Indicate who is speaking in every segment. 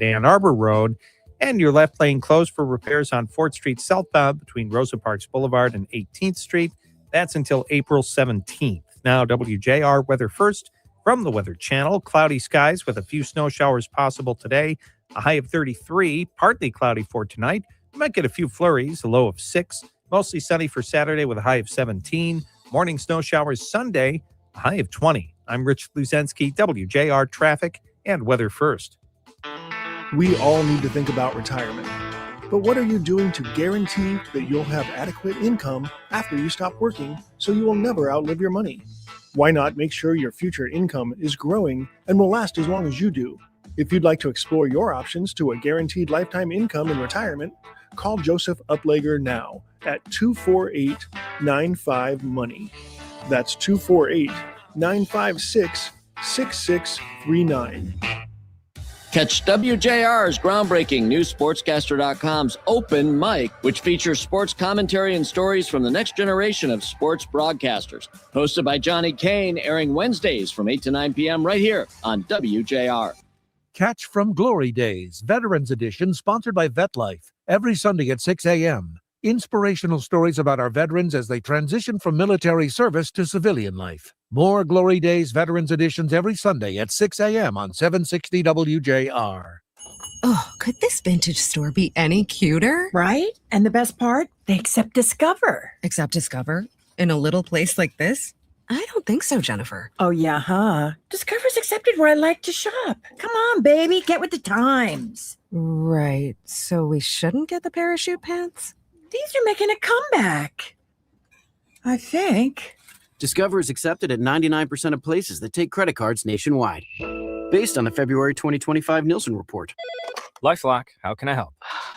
Speaker 1: at Ann Arbor Road, and your left lane closed for repairs on 4th Street southbound between Rosa Parks Boulevard and 18th Street. That's until April 17th. Now, WJR weather first from the Weather Channel. Cloudy skies with a few snow showers possible today. A high of 33, partly cloudy for tonight. You might get a few flurries, a low of 6. Mostly sunny for Saturday with a high of 17. Morning snow showers Sunday, a high of 20. I'm Rich Luzensky, WJR Traffic and Weather First.
Speaker 2: We all need to think about retirement. But what are you doing to guarantee that you'll have adequate income after you stop working so you will never outlive your money? Why not make sure your future income is growing and will last as long as you do? If you'd like to explore your options to a guaranteed lifetime income in retirement, call Joseph Uplager now at 248-95-MONEY. That's 248-956-6639.
Speaker 3: Catch WJR's groundbreaking NewSportscaster.com's Open Mic, which features sports commentary and stories from the next generation of sports broadcasters. Hosted by Johnny Kane, airing Wednesdays from 8 to 9 p.m. right here on WJR.
Speaker 4: Catch From Glory Days, Veterans Edition, sponsored by VetLife, every Sunday at 6 a.m. Inspirational stories about our veterans as they transition from military service to civilian life. More Glory Days Veterans Editions every Sunday at 6 a.m. on 760 WJR.
Speaker 5: Oh, could this vintage store be any cuter?
Speaker 6: Right? And the best part? They accept Discover.
Speaker 5: Accept Discover? In a little place like this? I don't think so, Jennifer.
Speaker 6: Oh, yeah, huh? Discover's accepted where I like to shop. Come on, baby, get with the times.
Speaker 5: Right. So we shouldn't get the parachute pants?
Speaker 6: These are making a comeback. I think.
Speaker 7: Discover is accepted at 99% of places that take credit cards nationwide. Based on the February 2025 Nielsen report.
Speaker 8: LifeLock, how can I help?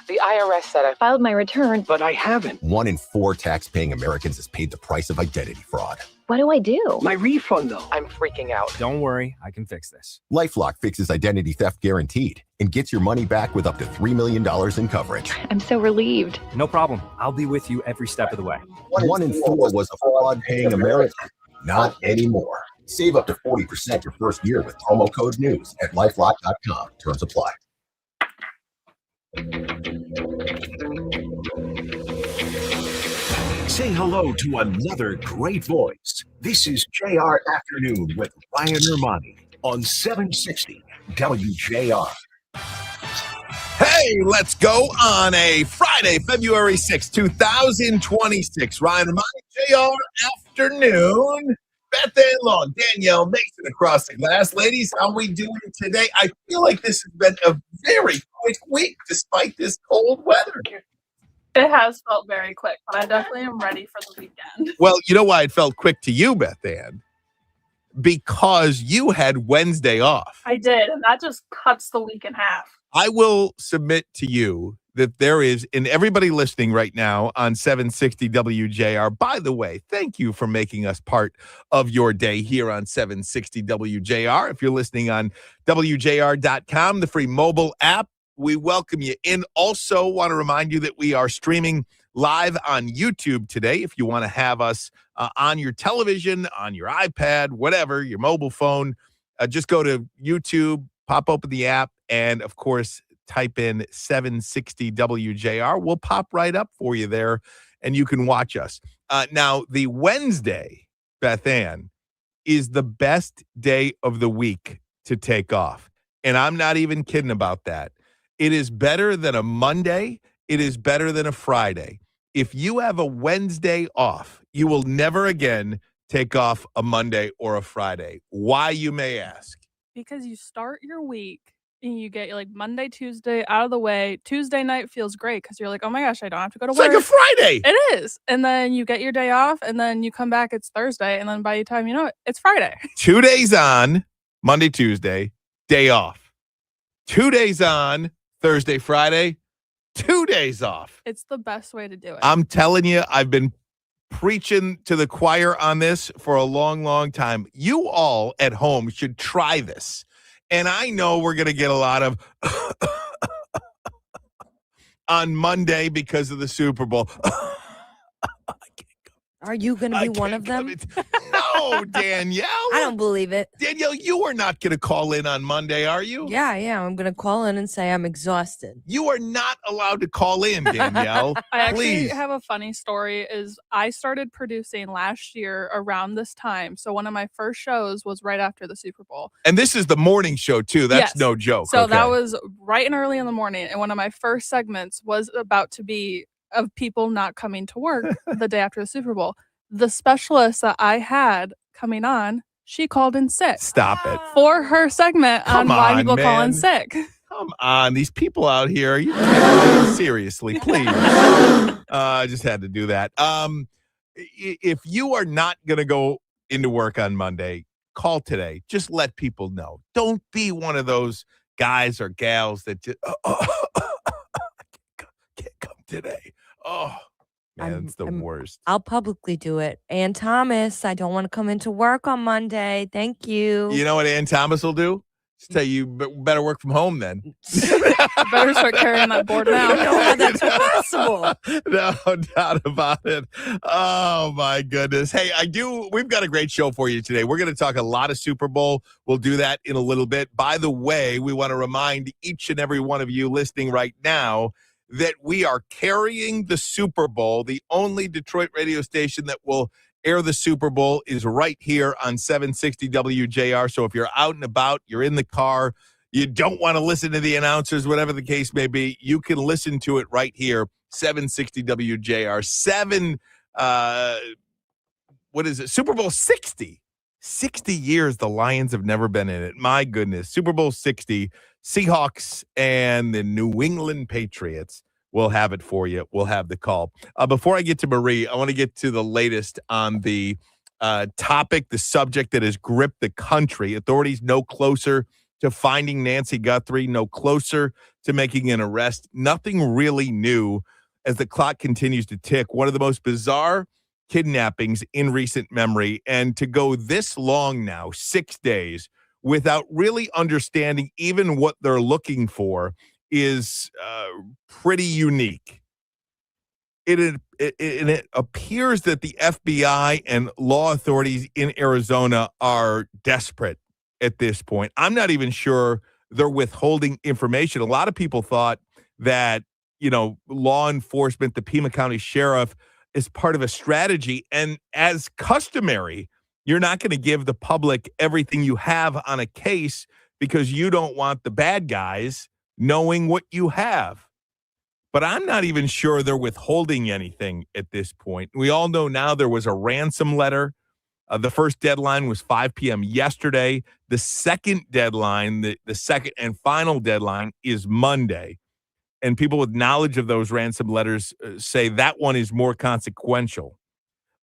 Speaker 9: The IRS said I filed my return,
Speaker 8: but I haven't.
Speaker 10: 1 in 4 tax-paying Americans has paid the price of identity fraud.
Speaker 9: What do I do?
Speaker 8: My refund, though.
Speaker 9: I'm freaking out.
Speaker 8: Don't worry, I can fix this.
Speaker 10: LifeLock fixes identity theft guaranteed and gets your money back with up to $3 million in coverage.
Speaker 9: I'm so relieved.
Speaker 8: No problem. I'll be with you every step of the way.
Speaker 10: 1 in 4 was a fraud-paying American. Not anymore. Save up to 40% your first year with promo code NEWS at LifeLock.com. Terms apply.
Speaker 11: Say hello to another great voice. This is JR Afternoon with Ryan Ermanni on 760 WJR.
Speaker 12: Hey, let's go on a Friday, February 6, 2026. Ryan Ermanni, JR Afternoon. Beth Ann Long, Danielle Mason across the glass. Ladies, how we doing today? I feel like this has been a very quick week despite this cold weather.
Speaker 13: It has felt very quick, but I definitely am ready for the weekend.
Speaker 12: Well, you know why it felt quick to you, Beth Ann? Because you had Wednesday off.
Speaker 13: I did, and that just cuts the week in half.
Speaker 12: I will submit to you that there is, and everybody listening right now on 760 WJR, by the way, thank you for making us part of your day here on 760 WJR. If you're listening on WJR.com, the free mobile app, we welcome you in. Also want to remind you that we are streaming live on YouTube today. If you want to have us on your television, on your iPad, whatever, your mobile phone, just go to YouTube, pop open the app, and of course, type in 760 WJR. We'll pop right up for you there, and you can watch us. Now, the Wednesday, Beth Ann, is the best day of the week to take off. And I'm not even kidding about that. It is better than a Monday. It is better than a Friday. If you have a Wednesday off, you will never again take off a Monday or a Friday. Why, you may ask?
Speaker 13: Because you start your week and you get like Monday, Tuesday out of the way. Tuesday night feels great because you're like, oh my gosh, I don't have to go to work.
Speaker 12: It's like a Friday.
Speaker 13: It is. And then you get your day off and then you come back, it's Thursday. And then by the time you know it, it's Friday.
Speaker 12: 2 days on, Monday, Tuesday, day off. 2 days on, Thursday, Friday, 2 days off.
Speaker 13: It's the best way to do it.
Speaker 12: I'm telling you, I've been preaching to the choir on this for a long, long time. You all at home should try this. And I know we're going to get a lot of on Monday because of the Super Bowl.
Speaker 6: Are you going to be one of them?
Speaker 12: No, No, Danielle.
Speaker 14: I don't believe it.
Speaker 12: Danielle, you are not going to call in on Monday, are you?
Speaker 14: Yeah, I am. I'm going to call in and say I'm exhausted.
Speaker 12: You are not allowed to call in, Danielle.
Speaker 13: I actually
Speaker 12: Please.
Speaker 13: have a funny story. Is I started producing last year around this time. So one of my first shows was right after the Super Bowl.
Speaker 12: And this is the morning show, too. That's
Speaker 13: Yes.
Speaker 12: no joke.
Speaker 13: So
Speaker 12: Okay.
Speaker 13: that was right and early in the morning. And one of my first segments was about to be of people not coming to work the day after the Super Bowl. The specialist that I had coming on, she called in sick.
Speaker 12: Stop it.
Speaker 13: For her segment
Speaker 12: Come
Speaker 13: on why
Speaker 12: on,
Speaker 13: people call in
Speaker 12: man.
Speaker 13: sick.
Speaker 12: Come on, these people out here. Seriously, please. I just had to do that. If you are not going to go into work on Monday, call today. Just let people know. Don't be one of those guys or gals that just, can't come today. Oh, man, it's the worst.
Speaker 14: I'll publicly do it. Ann Thomas, I don't want to come into work on Monday. Thank you.
Speaker 12: You know what Ann Thomas will do? Just tell you better work from home then.
Speaker 13: Better start carrying that board now.
Speaker 14: No, how that's possible.
Speaker 12: No doubt about it. Oh my goodness. Hey, we've got a great show for you today. We're going to talk a lot of Super Bowl. We'll do that in a little bit. By the way, we want to remind each and every one of you listening right now that we are carrying the Super Bowl. The only Detroit radio station that will air the Super Bowl is right here on 760 WJR. So if you're out and about, you're in the car, you don't want to listen to the announcers, whatever the case may be, you can listen to it right here, 760 WJR. Super Bowl 60. 60 years the Lions have never been in it. My goodness. Super Bowl 60, Seahawks and the New England Patriots. We'll have it for you. We'll have the call. Before I get to Marie, I want to get to the latest on the topic, the subject that has gripped the country. Authorities no closer to finding Nancy Guthrie, no closer to making an arrest. Nothing really new as the clock continues to tick. One of the most bizarre kidnappings in recent memory. And to go this long now, 6 days, without really understanding even what they're looking for is pretty unique. It appears that the FBI and law authorities in Arizona are desperate at this point. I'm not even sure they're withholding information. A lot of people thought that, law enforcement, the Pima County Sheriff, is part of a strategy. And as customary, you're not going to give the public everything you have on a case because you don't want the bad guys knowing what you have. But I'm not even sure they're withholding anything at this point. We all know now there was a ransom letter. The first deadline was 5 p.m. yesterday. The second deadline, the second and final deadline is Monday. And people with knowledge of those ransom letters say that one is more consequential.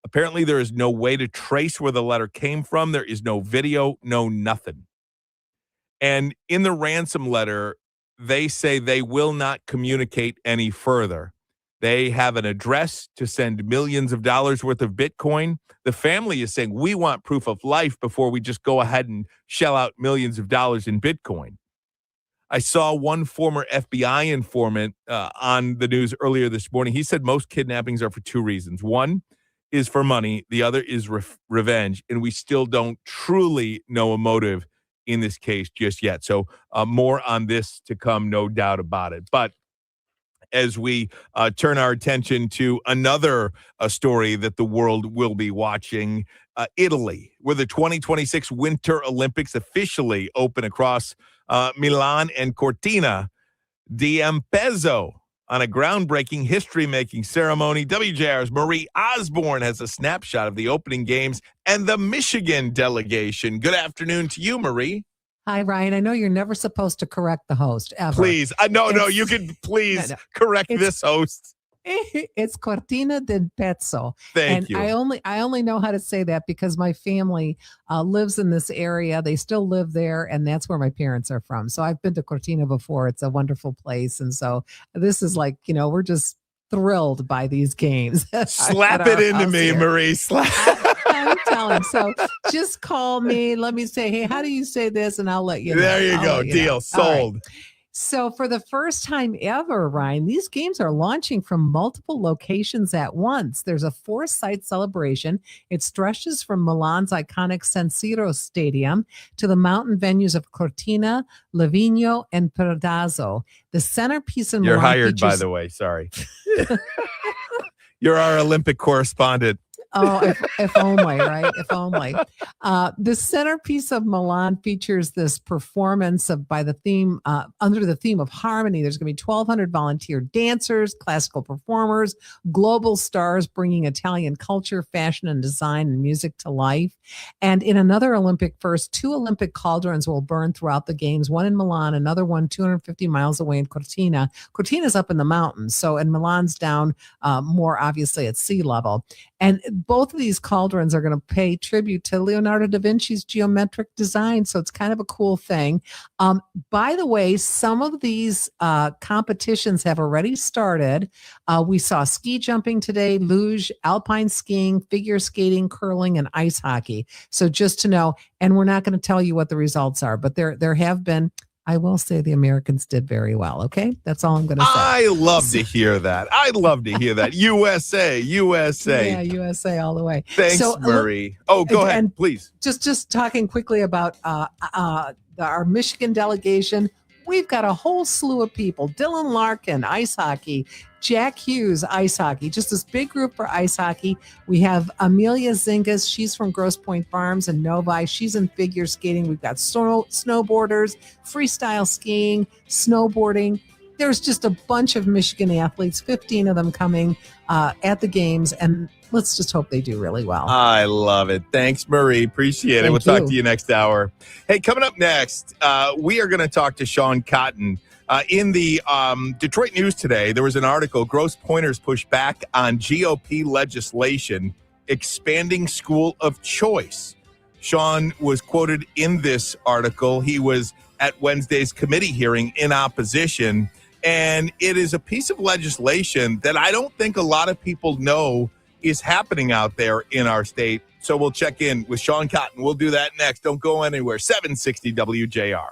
Speaker 12: Apparently, there is no way to trace where the letter came from. There is no video, no nothing. And in the ransom letter, they say they will not communicate any further. They have an address to send millions of dollars worth of Bitcoin. The family is saying, we want proof of life before we just go ahead and shell out millions of dollars in Bitcoin. I saw one former FBI informant on the news earlier this morning. He said most kidnappings are for two reasons. One is for money. The other is revenge. And we still don't truly know a motive in this case just yet. So more on this to come, no doubt about it. But as we turn our attention to another story that the world will be watching, Italy, where the 2026 Winter Olympics officially open across Milan and Cortina d'Ampezzo on a groundbreaking history-making ceremony. WJR's Marie Osborne has a snapshot of the opening games and the Michigan delegation. Good afternoon to you, Marie.
Speaker 15: Hi, Ryan. I know you're never supposed to correct the host, ever.
Speaker 12: Please. No, you can please correct this host.
Speaker 15: It's Cortina d'Ampezzo.
Speaker 12: Thank you.
Speaker 15: I only know how to say that because my family lives in this area. They still live there, and that's where my parents are from. So I've been to Cortina before. It's a wonderful place. And so this is like, we're just thrilled by these games.
Speaker 12: Slap it into me, here. Marie.
Speaker 15: I'm telling. So just call me. Let me say, hey, how do you say this? And I'll let you know.
Speaker 12: There you go. Deal. Sold.
Speaker 15: So, for the first time ever, Ryan, these games are launching from multiple locations at once. There's a four-site celebration. It stretches from Milan's iconic San Siro Stadium to the mountain venues of Cortina, Livigno, and Predazzo. The centerpiece in
Speaker 12: You're
Speaker 15: Milan
Speaker 12: hired, by
Speaker 15: features-
Speaker 12: the way. Sorry. You're our Olympic correspondent.
Speaker 15: Oh, if only, right? If only. The centerpiece of Milan features this performance under the theme of harmony. There's going to be 1,200 volunteer dancers, classical performers, global stars bringing Italian culture, fashion, and design and music to life. And in another Olympic first, 2 Olympic cauldrons will burn throughout the games, one in Milan, another one 250 miles away in Cortina. Cortina's up in the mountains, and Milan's down more obviously at sea level. And both of these cauldrons are going to pay tribute to Leonardo da Vinci's geometric design. So it's kind of a cool thing. By the way, some of these competitions have already started. We saw ski jumping today, luge, alpine skiing, figure skating, curling, and ice hockey. So just to know, and we're not going to tell you what the results are, but there have been. I will say the Americans did very well. Okay. That's all I'm going to say.
Speaker 12: I love to hear that. I love to hear that. USA.
Speaker 15: Yeah, USA all the way.
Speaker 12: Thanks, Murray. Go ahead, please.
Speaker 15: Just talking quickly about our Michigan delegation. We've got a whole slew of people. Dylan Larkin, ice hockey. Jack Hughes, ice hockey. Just this big group for ice hockey. We have Amelia Zingas. She's from Grosse Pointe Farms and Novi. She's in figure skating. We've got snowboarders, freestyle skiing, snowboarding. There's just a bunch of Michigan athletes, 15 of them coming at the games, and let's just hope they do really well.
Speaker 12: I love it. Thanks, Marie. Appreciate it. We'll talk to you next hour. Hey, coming up next, we are going to talk to Sean Cotton. In the Detroit News today, there was an article, Grosse Pointers push back on GOP legislation expanding school of choice. Sean was quoted in this article. He was at Wednesday's committee hearing in opposition, and it is a piece of legislation that I don't think a lot of people know is happening out there in our state. So we'll check in with Sean Cotton. We'll do that next. Don't go anywhere. 760 WJR.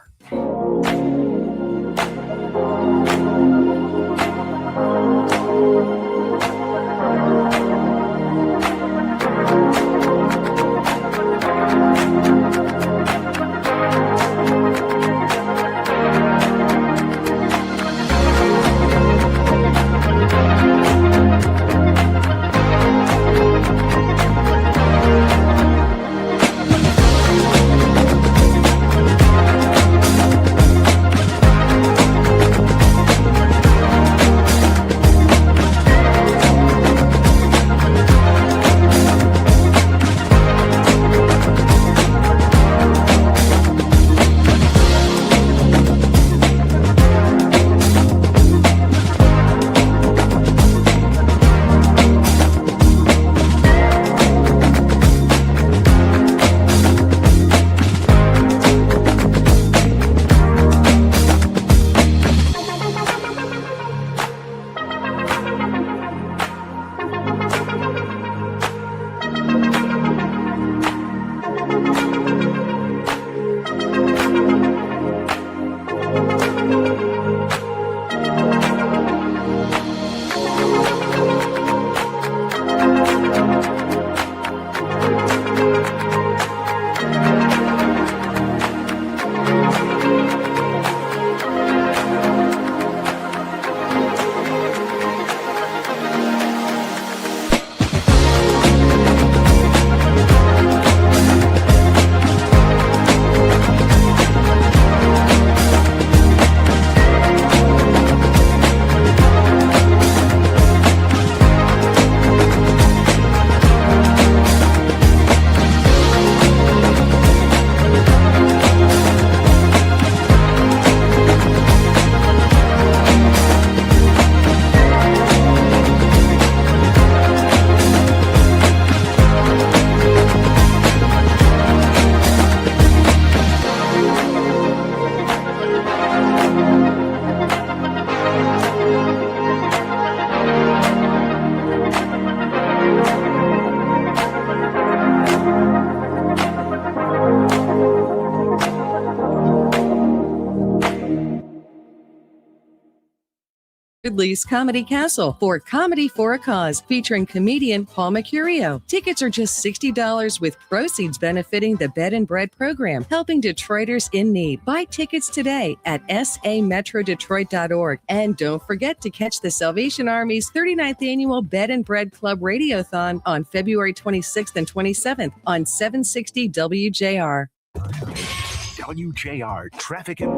Speaker 16: Alfred Lee's Comedy Castle for Comedy for a Cause, featuring comedian Paul Mercurio. Tickets are just $60 with proceeds benefiting the Bed and Bread program, helping Detroiters in need. Buy tickets today at sametrodetroit.org. And don't forget to catch the Salvation Army's 39th Annual Bed and Bread Club Radiothon on February 26th and 27th on 760 WJR.
Speaker 11: WJR Traffic and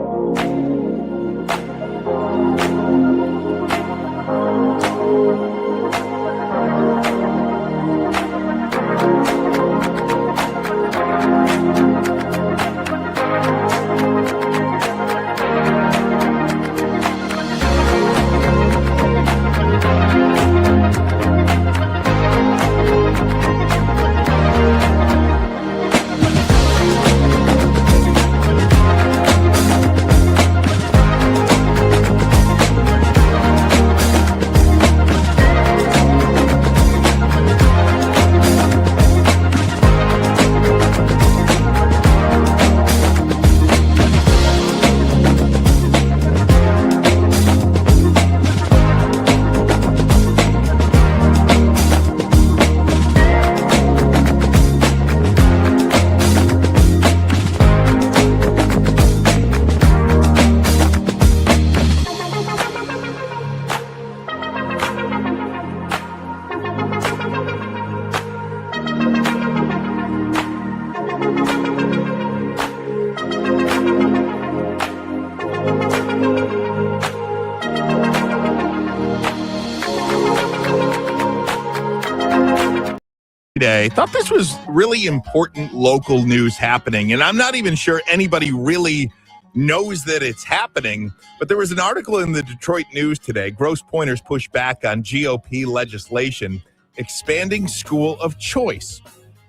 Speaker 12: today. Thought this was really important local news happening, and I'm not even sure anybody really knows that it's happening, but there was an article in the Detroit News today. Grosse Pointers push back on GOP legislation expanding school of choice.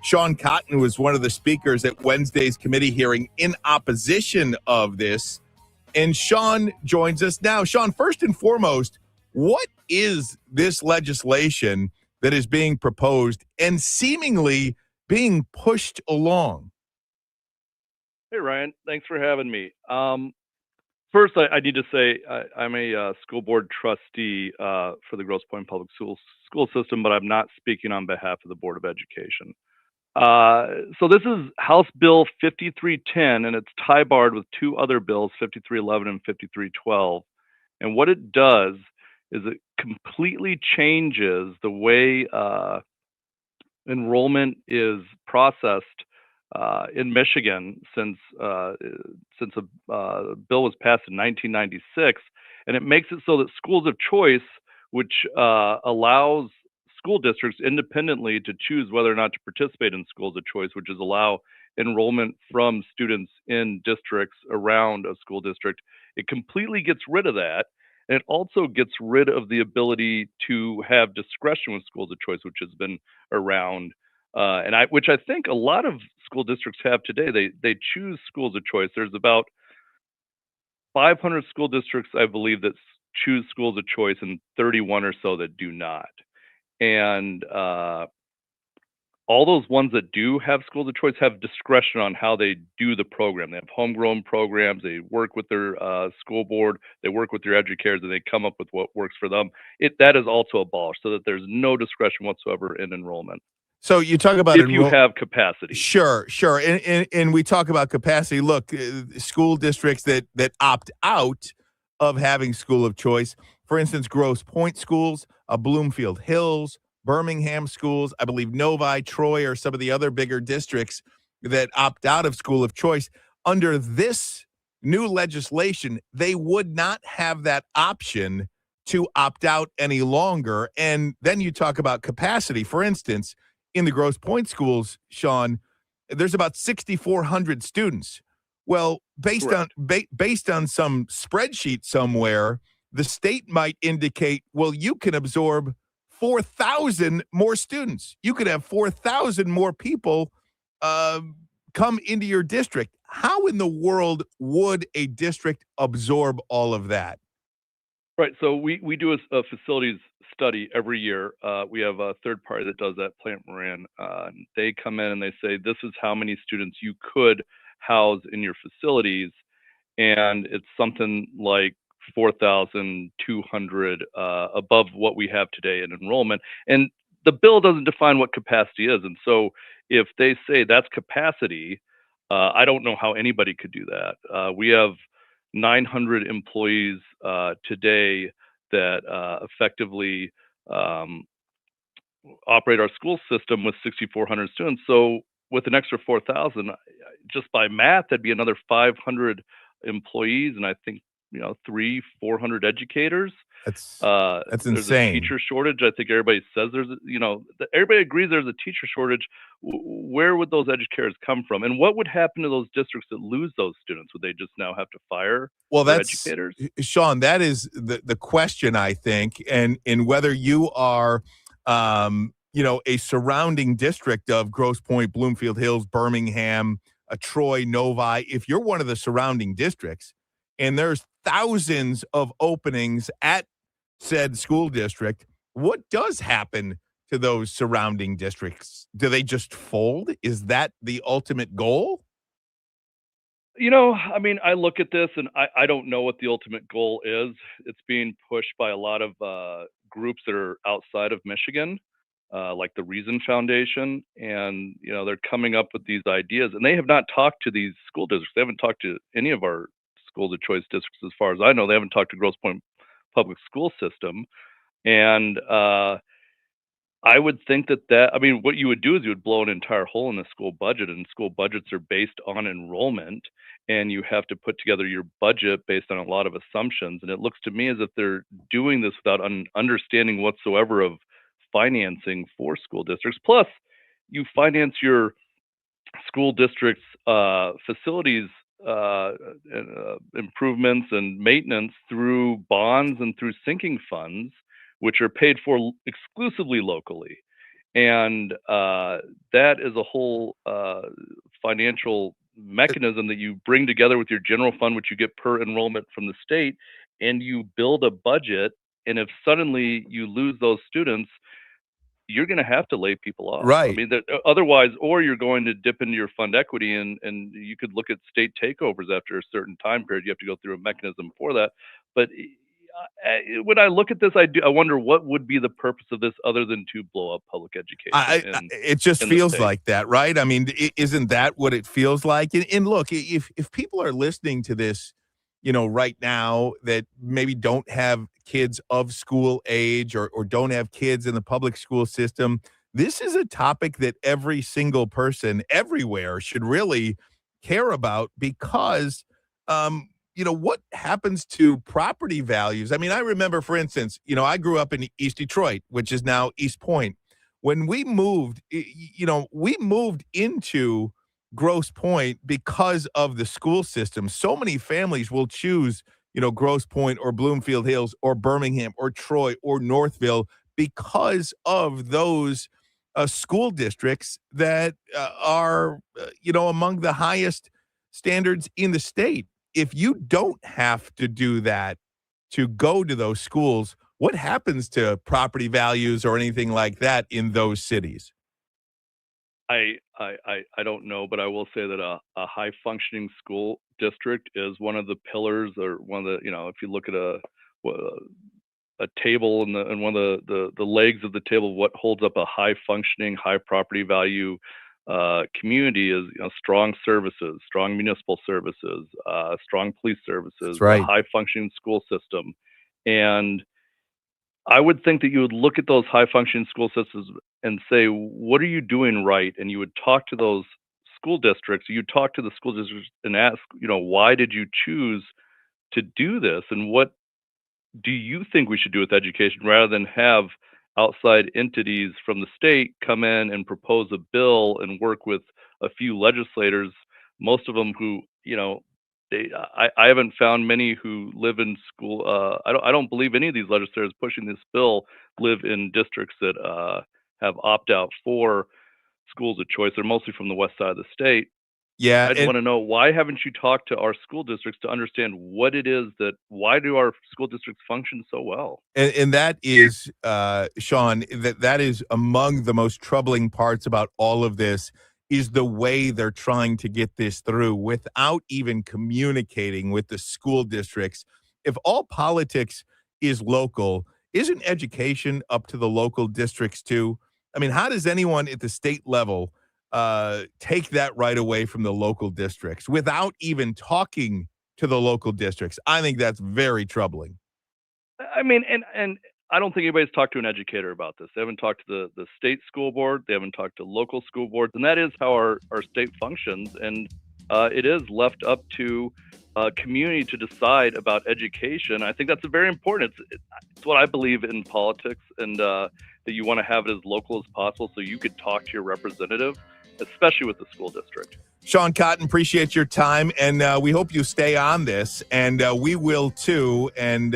Speaker 12: Sean Cotton was one of the speakers at Wednesday's committee hearing in opposition of this, and Sean joins us now. Sean, first and foremost, what is this legislation that is being proposed and seemingly being pushed along?
Speaker 17: Hey, Ryan. Thanks for having me. First, I need to say I'm a school board trustee for the Grosse Pointe Public School System, but I'm not speaking on behalf of the Board of Education. So this is House Bill 5310, and it's tie-barred with two other bills, 5311 and 5312. And what it does is it completely changes the way enrollment is processed in Michigan since a bill was passed in 1996, and it makes it so that schools of choice, which allows school districts independently to choose whether or not to participate in schools of choice, which is allow enrollment from students in districts around a school district. It completely gets rid of that. And it also gets rid of the ability to have discretion with schools of choice, which has been around, which I think a lot of school districts have today. They choose schools of choice. There's about 500 school districts, I believe, that choose schools of choice, and 31 or so that do not. And all those ones that do have schools of choice have discretion on how they do the program. They have homegrown programs. They work with their school board. They work with their educators, and they come up with what works for them. That is also abolished, so that there's no discretion whatsoever in enrollment.
Speaker 12: So you talk about
Speaker 17: if you have capacity.
Speaker 12: Sure. And we talk about capacity. Look, school districts that opt out of having school of choice, for instance, Grosse Pointe schools, Bloomfield Hills, Birmingham schools, I believe Novi, Troy, or some of the other bigger districts that opt out of school of choice. Under this new legislation, they would not have that option to opt out any longer. And then you talk about capacity. For instance, in the Grosse Pointe schools, Sean, there's about 6,400 students. Well, based on some spreadsheet somewhere, the state might indicate, well, you can absorb 4,000 more students. You could have 4,000 more people come into your district. How in the world would a district absorb all of that?
Speaker 17: Right. So we do a facilities study every year. We have a third party that does that, Plant Moran. They come in and they say, this is how many students you could house in your facilities. And it's something like 4,200 above what we have today in enrollment. And the bill doesn't define what capacity is. And so if they say that's capacity, I don't know how anybody could do that. We have 900 employees today that effectively operate our school system with 6,400 students. So with an extra 4,000, just by math, that'd be another 500 employees, and I think 400 educators.
Speaker 12: That's
Speaker 17: There's
Speaker 12: insane.
Speaker 17: a teacher shortage. I think everybody says everybody agrees there's a teacher shortage. Where would those educators come from, and what would happen to those districts that lose those students? Would they just now have to fire
Speaker 12: Well,
Speaker 17: their
Speaker 12: that's
Speaker 17: educators?
Speaker 12: Sean. That is the question, I think, and in whether you are, a surrounding district of Grosse Pointe, Bloomfield Hills, Birmingham, Troy, Novi. If you're one of the surrounding districts, and there's thousands of openings at said school district, what does happen to those surrounding districts? Do they just fold? Is that the ultimate goal?
Speaker 17: I mean, I look at this and I don't know what the ultimate goal is. It's being pushed by a lot of groups that are outside of Michigan, like the Reason Foundation. And, they're coming up with these ideas. And they have not talked to these school districts. They haven't talked to any of our schools of choice districts as far as I know. They haven't talked to Grosse Pointe Public School System. And I would think I mean, what you would do is you would blow an entire hole in the school budget, and school budgets are based on enrollment, and you have to put together your budget based on a lot of assumptions. And it looks to me as if they're doing this without understanding whatsoever of financing for school districts. Plus, you finance your school districts' facilities improvements and maintenance through bonds and through sinking funds, which are paid for exclusively locally. And that is a whole financial mechanism that you bring together with your general fund, which you get per enrollment from the state, and you build a budget. And if suddenly you lose those students, you're going to have to lay people off. I
Speaker 12: Right.
Speaker 17: mean, otherwise, or you're going to dip into your fund equity, and you could look at state takeovers after a certain time period. You have to go through a mechanism for that. But when I look at this, I wonder what would be the purpose of this other than to blow up public education.
Speaker 12: It just
Speaker 17: in the
Speaker 12: feels
Speaker 17: state.
Speaker 12: like that, right? I mean, isn't that what it feels like? And look, if people are listening to this, right now that maybe don't have kids of school age or don't have kids in the public school system, this is a topic that every single person everywhere should really care about because, what happens to property values? I mean, I remember, for instance, I grew up in East Detroit, which is now East Point. When we moved, we moved into Grosse Pointe because of the school system. So many families will choose, Grosse Pointe or Bloomfield Hills or Birmingham or Troy or Northville because of those school districts that are, among the highest standards in the state. If you don't have to do that to go to those schools, what happens to property values or anything like that in those cities?
Speaker 17: I don't know, but I will say that a high functioning school district is one of the pillars, or one of the, if you look at a table and one of the legs of the table, what holds up a high functioning, high property value community is strong services, strong municipal services, strong police services,
Speaker 12: That's right.
Speaker 17: a high functioning school system. And I would think that you would look at those high functioning school systems and say, what are you doing right? And you would talk to those school districts, you'd talk to the school districts and ask, why did you choose to do this? And what do you think we should do with education, rather than have outside entities from the state come in and propose a bill and work with a few legislators, most of them who, I haven't found many who live in school. I don't believe any of these legislators pushing this bill live in districts that have opt out for schools of choice. They're mostly from the west side of the state.
Speaker 12: Yeah.
Speaker 17: I just want to know, why haven't you talked to our school districts to understand what it is why do our school districts function so well?
Speaker 12: And that is, Sean, that is among the most troubling parts about all of this, is the way they're trying to get this through without even communicating with the school districts if all politics is local, isn't education up to the local districts too? I mean, how does anyone at the state level take that right away from the local districts without even talking to the local districts? I think that's very troubling.
Speaker 17: I mean, and I don't think anybody's talked to an educator about this. They haven't talked to the state school board. They haven't talked to local school boards. And that is how our state functions. And it is left up to community to decide about education. I think that's very important. It's what I believe in politics, and that you want to have it as local as possible so you could talk to your representative, especially with the school district.
Speaker 12: Sean Cotton, appreciate your time, and we hope you stay on this, and we will too, and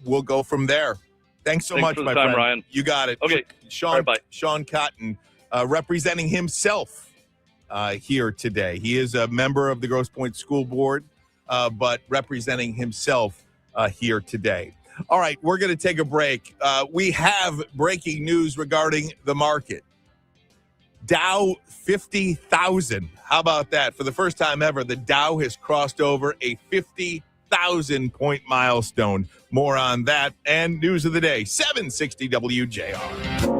Speaker 12: we'll go from there. Thanks much,
Speaker 17: for the
Speaker 12: my
Speaker 17: time,
Speaker 12: friend.
Speaker 17: Ryan.
Speaker 12: You got it.
Speaker 17: Okay.
Speaker 12: Sean,
Speaker 17: All right, bye.
Speaker 12: Sean Cotton, representing himself here today. He is a member of the Grosse Pointe School Board, but representing himself here today. All right, we're going to take a break. We have breaking news regarding the market. Dow 50,000. How about that? For the first time ever, the Dow has crossed over a 50,000 point milestone. More on that and news of the day. 760 WJR.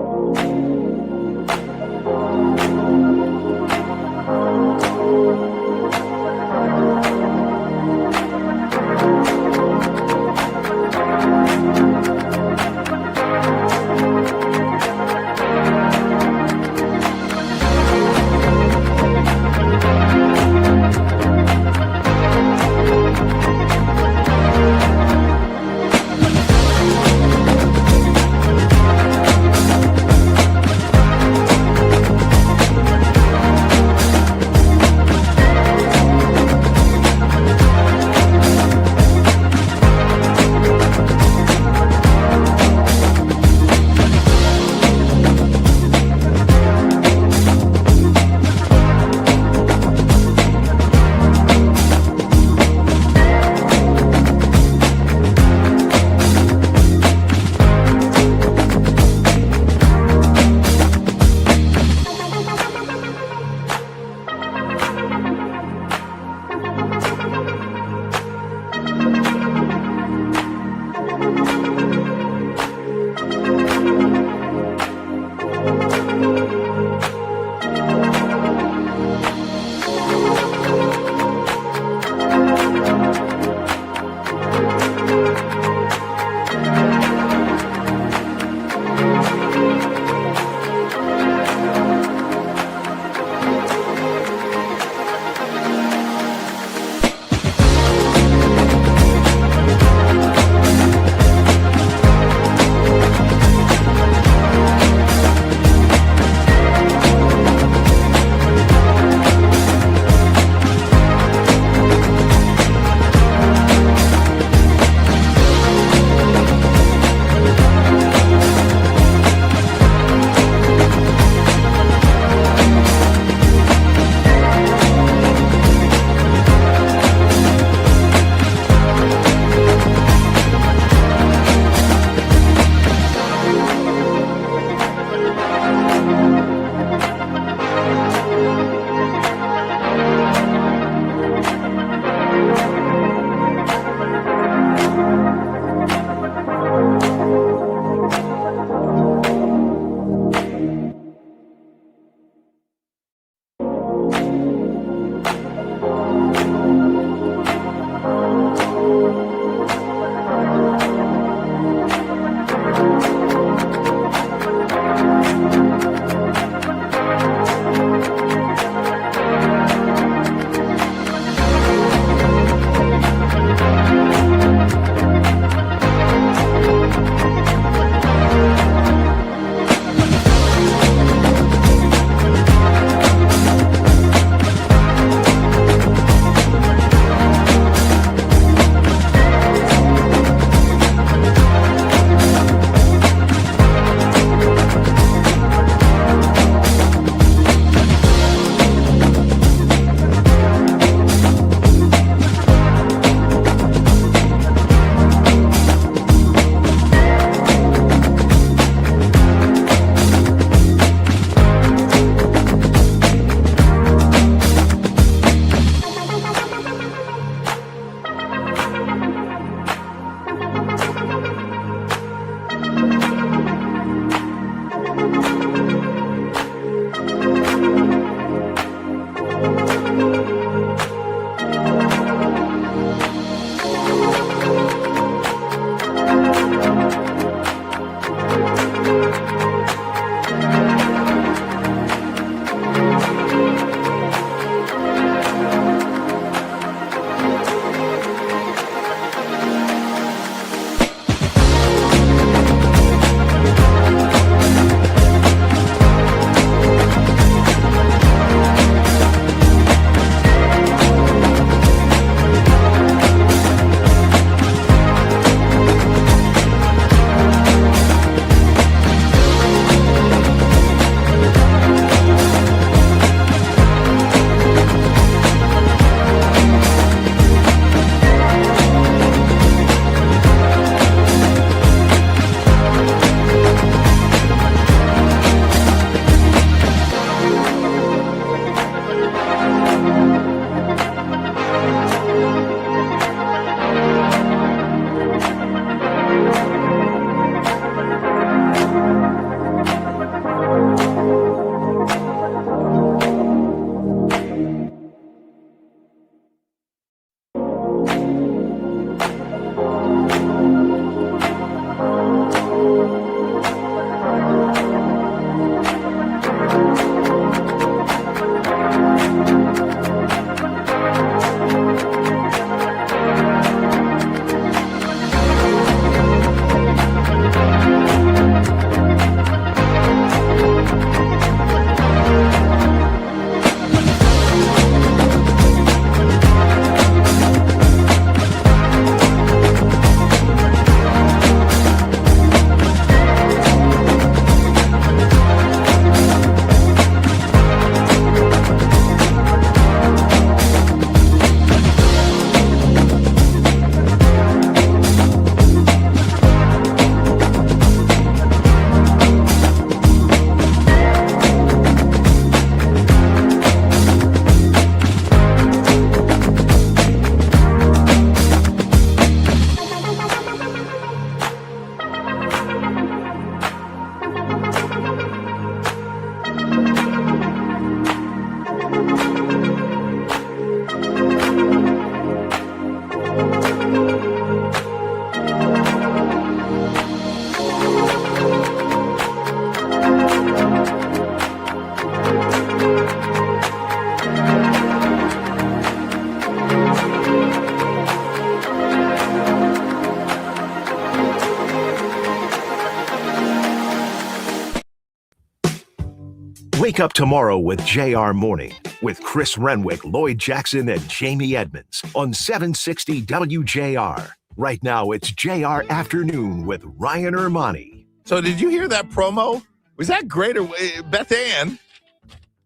Speaker 11: Wake up tomorrow with JR Morning with Chris Renwick, Lloyd Jackson, and Jamie Edmonds on 760 WJR. Right now, it's JR Afternoon with Ryan Ermanni.
Speaker 12: So did you hear that promo? Was that great? Or Beth Ann?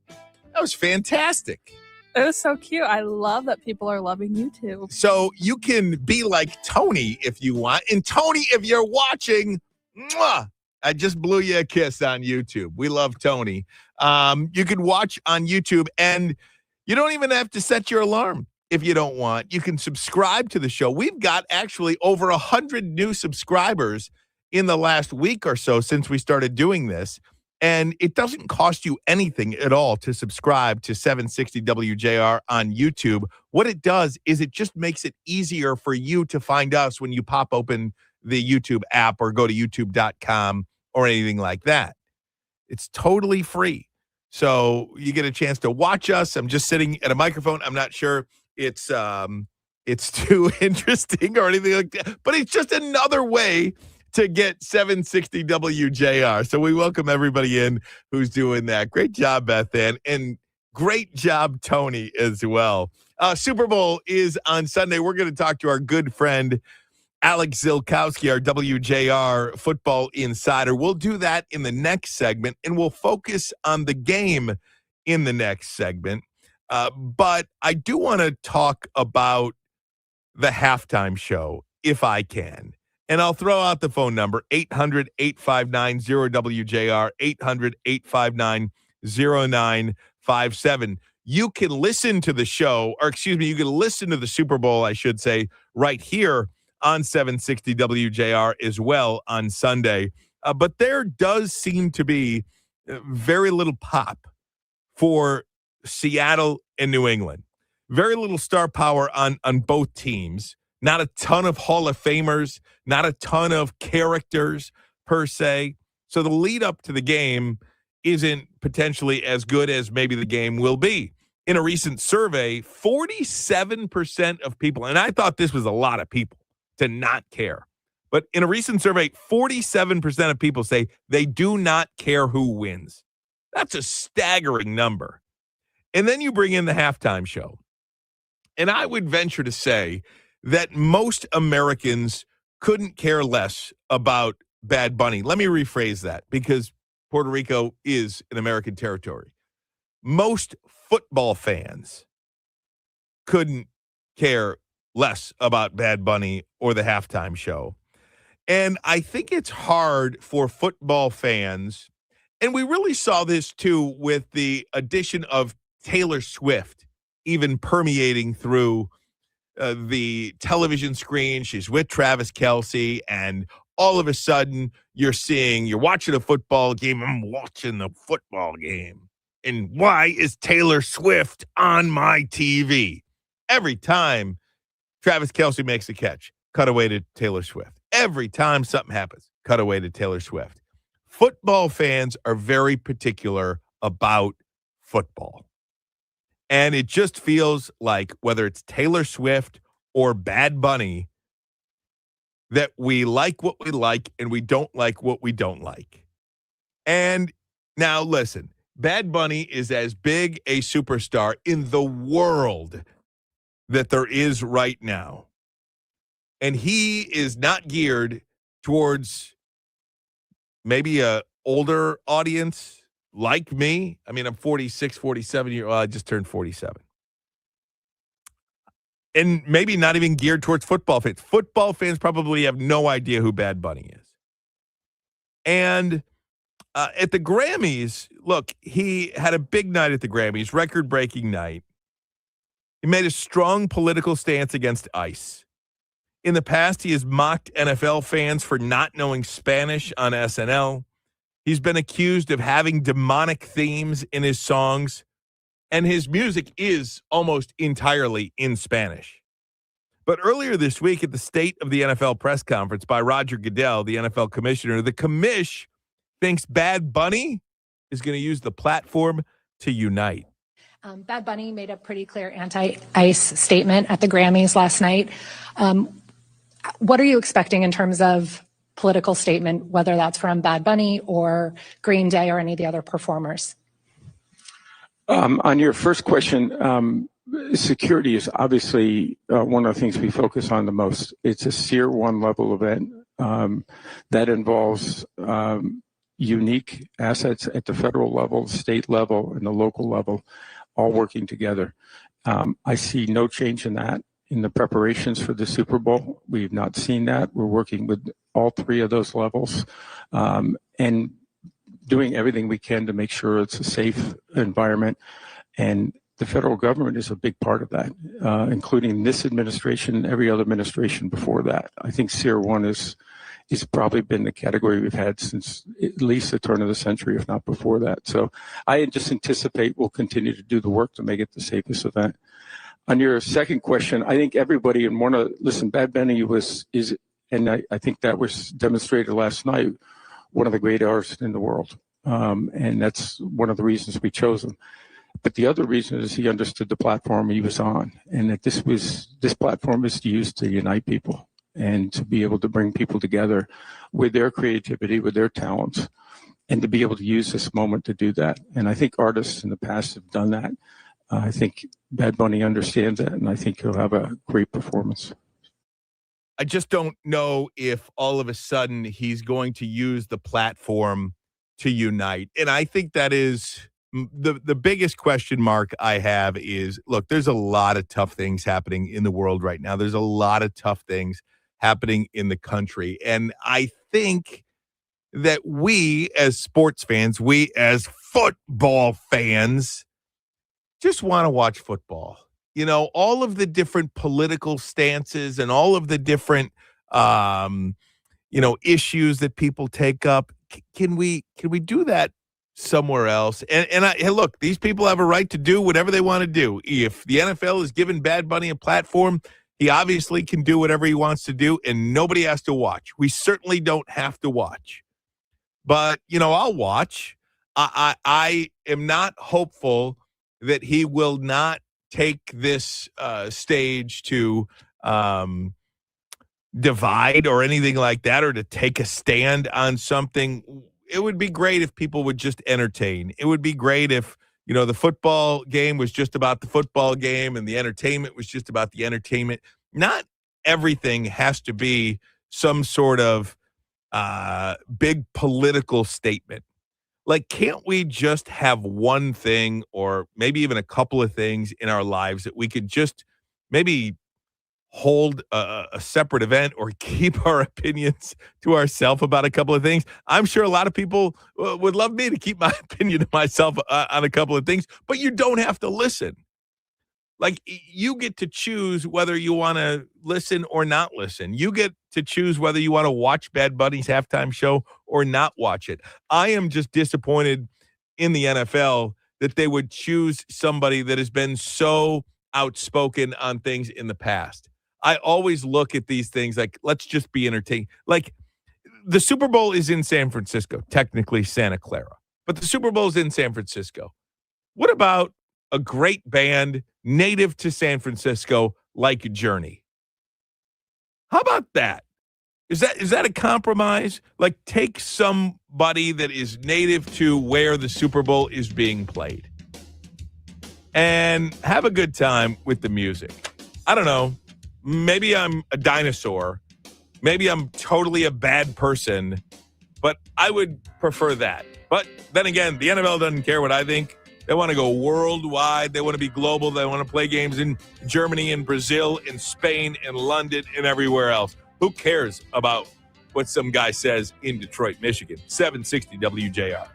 Speaker 12: That was fantastic.
Speaker 13: It was so cute. I love that people are loving YouTube.
Speaker 12: So you can be like Tony if you want. And Tony, if you're watching, mwah, I just blew you a kiss on YouTube. We love Tony. You can watch on YouTube, and you don't even have to set your alarm if you don't want. You can subscribe to the show. We've got actually over 100 new subscribers in the last week or so since we started doing this. And it doesn't cost you anything at all to subscribe to 760 WJR on YouTube. What it does is it just makes it easier for you to find us when you pop open the YouTube app or go to youtube.com or anything like that. It's totally free. So you get a chance to watch us. I'm just sitting at a microphone. I'm not sure it's too interesting or anything like that, but it's just another way to get 760 WJR. So we welcome everybody in who's doing that. Great job, Beth Ann, and great job, Tony, as well. Super Bowl is on Sunday. We're going to talk to our good friend, Alex Zilkowski, our WJR football insider. We'll do that in the next segment, and we'll focus on the game in the next segment. But I do want to talk about the halftime show, if I can. And I'll throw out the phone number, 800-859-0WJR, 800-859-0957. You can listen to the show, or excuse me, you can listen to the Super Bowl, I should say, right here on 760 WJR as well on Sunday. But there does seem to be very little pop for Seattle and New England. Very little star power on both teams. Not a ton of Hall of Famers, not a ton of characters per se. So the lead up to the game isn't potentially as good as maybe the game will be. In a recent survey, 47% of people, and I thought this was a lot of people to not care, but in a recent survey, 47% of people say they do not care who wins. That's a staggering number. And then you bring in the halftime show. And I would venture to say that most Americans couldn't care less about Bad Bunny. Let me rephrase that, because Puerto Rico is an American territory. Most football fans couldn't care less about Bad Bunny or the halftime show. And I think it's hard for football fans, and we really saw this too with the addition of Taylor Swift even permeating through the television screen. She's with Travis Kelce, and all of a sudden you're watching a football game. I'm watching the football game. And why is Taylor Swift on my TV? Every time Travis Kelce makes a catch, cut away to Taylor Swift. Every time something happens, cut away to Taylor Swift. Football fans are very particular about football. And it just feels like whether it's Taylor Swift or Bad Bunny, that we like what we like and we don't like what we don't like. And now listen, Bad Bunny is as big a superstar in the world that there is right now. And he is not geared towards maybe a older audience like me. I mean, I'm 46, 47 years old. I just turned 47. And maybe not even geared towards football fans. Football fans probably have no idea who Bad Bunny is. And at the Grammys, look, he had a big night at the Grammys, record-breaking night. He made a strong political stance against ICE. In the past, he has mocked NFL fans for not knowing Spanish on SNL. He's been accused of having demonic themes in his songs, and his music is almost entirely in Spanish. But earlier this week at the State of the NFL press conference by Roger Goodell, the NFL commissioner, the commish thinks Bad Bunny is going to use the platform to unite.
Speaker 18: Bad Bunny made a pretty clear anti-ICE statement at the Grammys last night. What are you expecting in terms of political statement, whether that's from Bad Bunny or Green Day or any of the other performers?
Speaker 19: On your first question, security is obviously one of the things we focus on the most. It's a Tier 1 level event that involves unique assets at the federal level, state level, and the local level, all working together. I see no change in that in the preparations for the Super Bowl. We've not seen that. We're working with all three of those levels and doing everything we can to make sure it's a safe environment. And the federal government is a big part of that, including this administration and every other administration before that. I think Tier 1 is probably been the category we've had since at least the turn of the century, if not before that. So I just anticipate we'll continue to do the work to make it the safest event. On your second question, I think everybody listen, Bad Bunny and I think that was demonstrated last night, one of the great artists in the world. And that's one of the reasons we chose him. But the other reason is he understood the platform he was on, and that this platform is used to unite people and to be able to bring people together with their creativity, with their talents, and to be able to use this moment to do that. And I think artists in the past have done that. I think Bad Bunny understands that, and I think he'll have a great performance.
Speaker 12: I just don't know if all of a sudden he's going to use the platform to unite. And I think that is the biggest question mark I have is, look, there's a lot of tough things happening in the world right now. There's a lot of tough things happening in the country. And I think that we as sports fans, we as football fans, just want to watch football. You know, all of the different political stances and all of the different, issues that people take up. Can we do that somewhere else? And look, these people have a right to do whatever they want to do. If the NFL is giving Bad Bunny a platform, he obviously can do whatever he wants to do, and nobody has to watch. We certainly don't have to watch. But, I'll watch. I am not hopeful that he will not take this stage to divide or anything like that, or to take a stand on something. It would be great if people would just entertain. It would be great if, the football game was just about the football game and the entertainment was just about the entertainment. Not everything has to be some sort of big political statement. Like, can't we just have one thing or maybe even a couple of things in our lives that we could just maybe hold a separate event or keep our opinions to ourselves about a couple of things? I'm sure a lot of people would love me to keep my opinion to myself on a couple of things, but you don't have to listen. Like, you get to choose whether you want to listen or not listen. You get to choose whether you want to watch Bad Bunny's halftime show or not watch it. I am just disappointed in the NFL that they would choose somebody that has been so outspoken on things in the past. I always look at these things like, let's just be entertained. Like, the Super Bowl is in San Francisco, technically Santa Clara, but the Super Bowl is in San Francisco. What about a great band native to San Francisco like Journey? How about that? Is that a compromise? Like, take somebody that is native to where the Super Bowl is being played and have a good time with the music. I don't know. Maybe I'm a dinosaur. Maybe I'm totally a bad person, but I would prefer that. But then again, the NFL doesn't care what I think. They want to go worldwide. They want to be global. They want to play games in Germany and Brazil and Spain and London and everywhere else. Who cares about what some guy says in Detroit, Michigan? 760 WJR.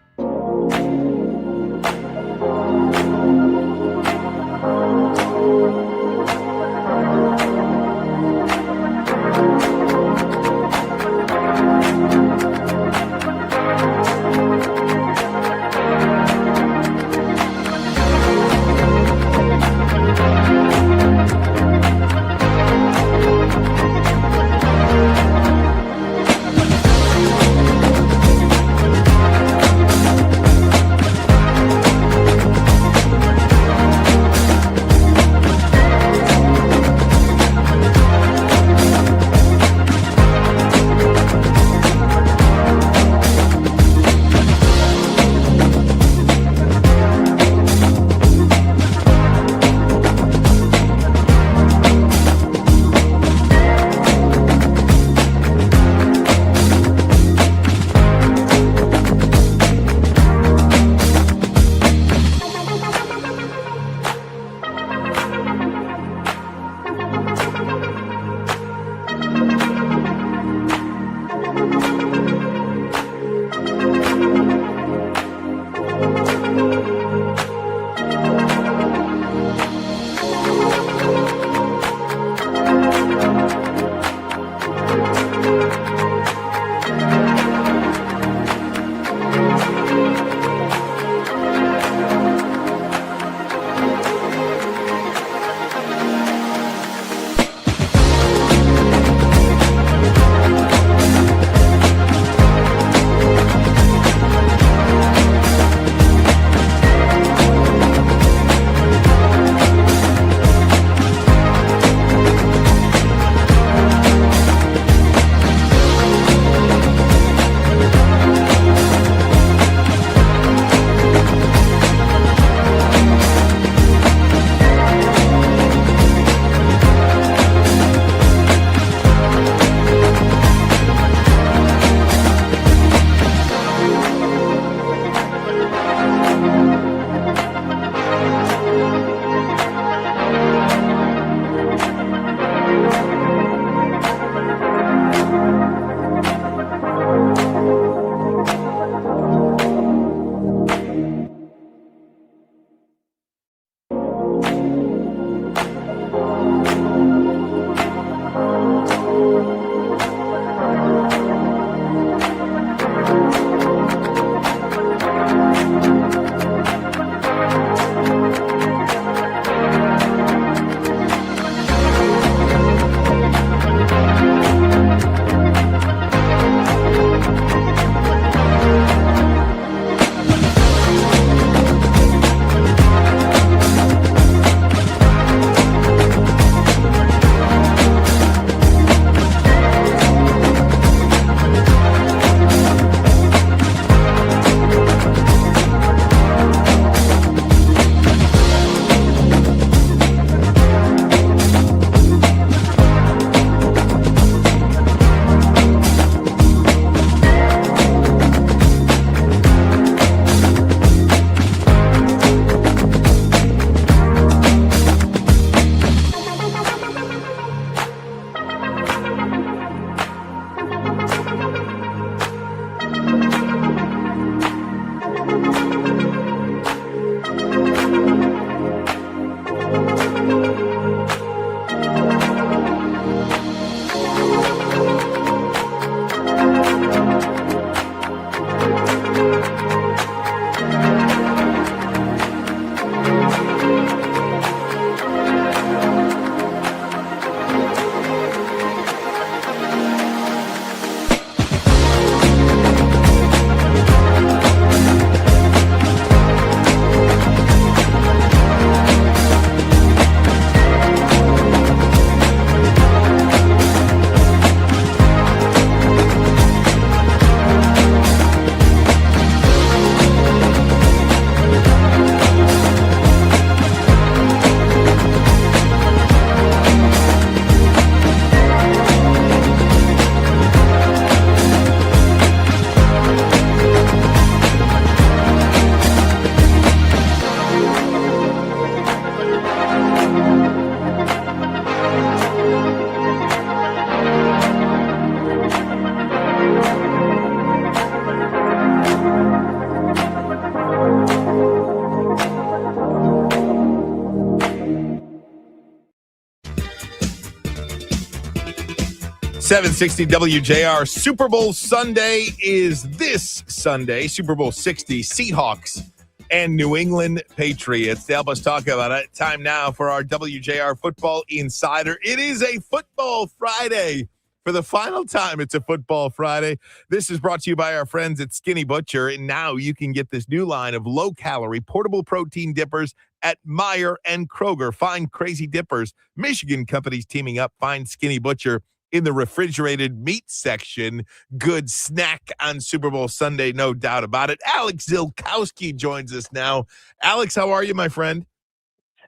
Speaker 12: 760 WJR. Super Bowl Sunday is this Sunday. Super Bowl 60, Seahawks and New England Patriots. To help us talk about it, time now for our WJR Football Insider. It is a Football Friday. For the final time, it's a Football Friday. This is brought to you by our friends at Skinny Butcher. And now you can get this new line of low-calorie portable protein dippers at Meijer and Kroger. Find Crazy Dippers. Michigan companies teaming up. Find Skinny Butcher in the refrigerated meat section. Good snack on Super Bowl Sunday, no doubt about it. Alex Zilkowski joins us now. Alex, how are you, my friend?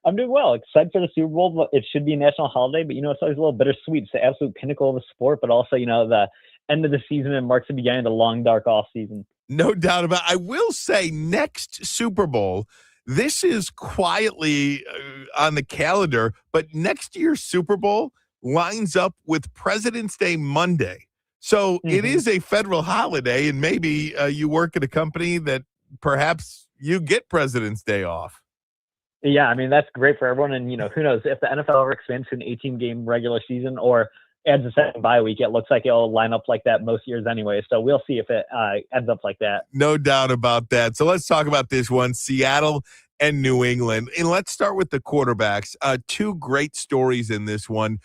Speaker 20: I'm doing well. Excited for the Super Bowl. It should be a national holiday, but, it's always a little bittersweet. It's the absolute pinnacle of the sport, but also, the end of the season and marks the beginning of the long, dark off season.
Speaker 12: No doubt about it. I will say next Super Bowl, this is quietly on the calendar, but next year's Super Bowl lines up with President's Day Monday. So it is a federal holiday, and maybe you work at a company that perhaps, you get President's Day off.
Speaker 20: Yeah, I mean, that's great for everyone. And, who knows if the NFL ever expands to an 18-game regular season or adds a second bye week, it looks like it'll line up like that most years anyway. So we'll see if it ends up like that.
Speaker 12: No doubt about that. So let's talk about this one, Seattle and New England. And let's start with the quarterbacks. Two great stories in this one.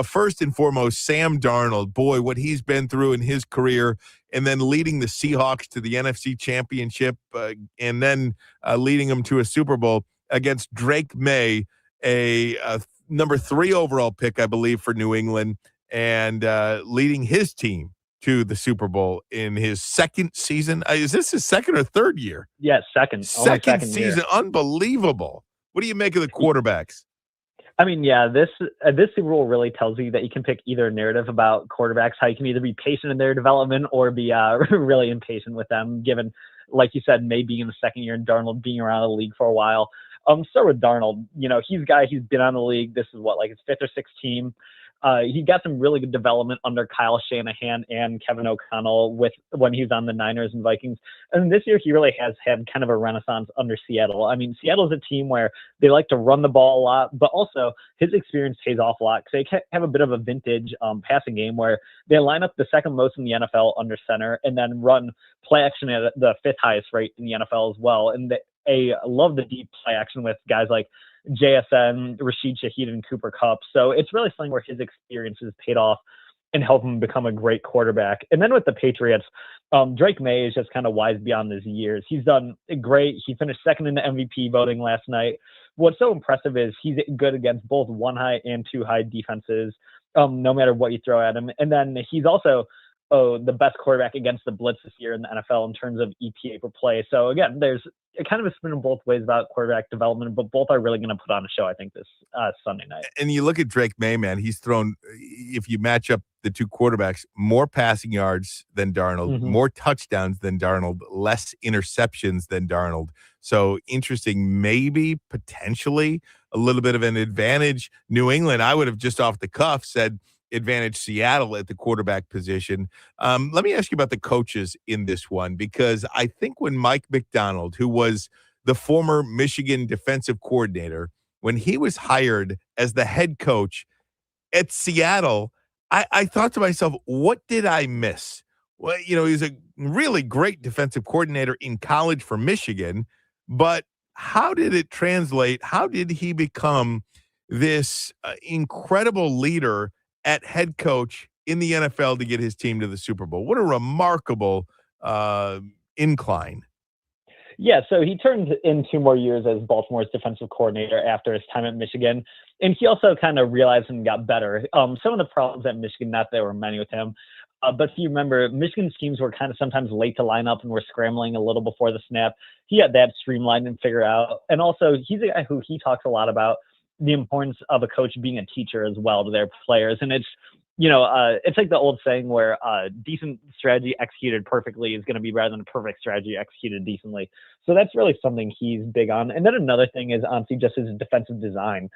Speaker 12: First and foremost, Sam Darnold. Boy, what he's been through in his career, and then leading the Seahawks to the NFC Championship, and then leading them to a Super Bowl against Drake May, a number 3 overall pick, I believe, for New England, and leading his team to the Super Bowl in his second season. Is this his second or third year?
Speaker 20: Yeah, second
Speaker 12: Second season.
Speaker 20: year.
Speaker 12: Unbelievable. What do you make of the quarterbacks?
Speaker 20: I mean, yeah, this Super Bowl really tells you that you can pick either narrative about quarterbacks, how you can either be patient in their development or be really impatient with them, given, like you said, May being in the second year and Darnold being around the league for a while. Start with Darnold. He's a guy, he's been on the league. This is his 5th or 6th team. He got some really good development under Kyle Shanahan and Kevin O'Connell when he was on the Niners and Vikings. And this year he really has had kind of a renaissance under Seattle. I mean, Seattle's a team where they like to run the ball a lot, but also his experience pays off a lot because they have a bit of a vintage passing game where they line up the second most in the NFL under center and then run play action at the 5th highest rate in the NFL as well. And I love the deep play action with guys like JSN, Rashid Shaheed, and Cooper Kupp. So it's really something where his experience has paid off and helped him become a great quarterback. And then with the Patriots, Drake May is just kind of wise beyond his years. He's done great. He finished second in the MVP voting last night. What's so impressive is he's good against both 1-high and 2-high defenses, no matter what you throw at him. And then he's also the best quarterback against the blitz this year in the NFL in terms of EPA per play. So again, there's kind of a spin in both ways about quarterback development, but both are really going to put on a show, I think, this Sunday night.
Speaker 12: And you look at Drake May, man, he's thrown, if you match up the two quarterbacks, more passing yards than Darnold, more touchdowns than Darnold, less interceptions than Darnold. So interesting, maybe potentially a little bit of an advantage. New England, I would have just off the cuff said advantage Seattle at the quarterback position. Let me ask you about the coaches in this one, because I think when Mike McDonald, who was the former Michigan defensive coordinator, when he was hired as the head coach at Seattle, I thought to myself, what did I miss? Well, he was a really great defensive coordinator in college for Michigan, but how did it translate? How did he become this incredible leader at head coach in the NFL to get his team to the Super Bowl? What a remarkable incline.
Speaker 20: Yeah, so he turned in 2 more years as Baltimore's defensive coordinator after his time at Michigan. And he also kind of realized and got better. Some of the problems at Michigan, not that there were many with him, but if you remember, Michigan's teams were kind of sometimes late to line up and were scrambling a little before the snap. He had that streamlined and figured out. And also, he's a guy who he talks a lot about the importance of a coach being a teacher as well to their players. And it's, it's like the old saying where decent strategy executed perfectly is going to be better than a perfect strategy executed decently. So that's really something he's big on. And then another thing is honestly just his defensive design.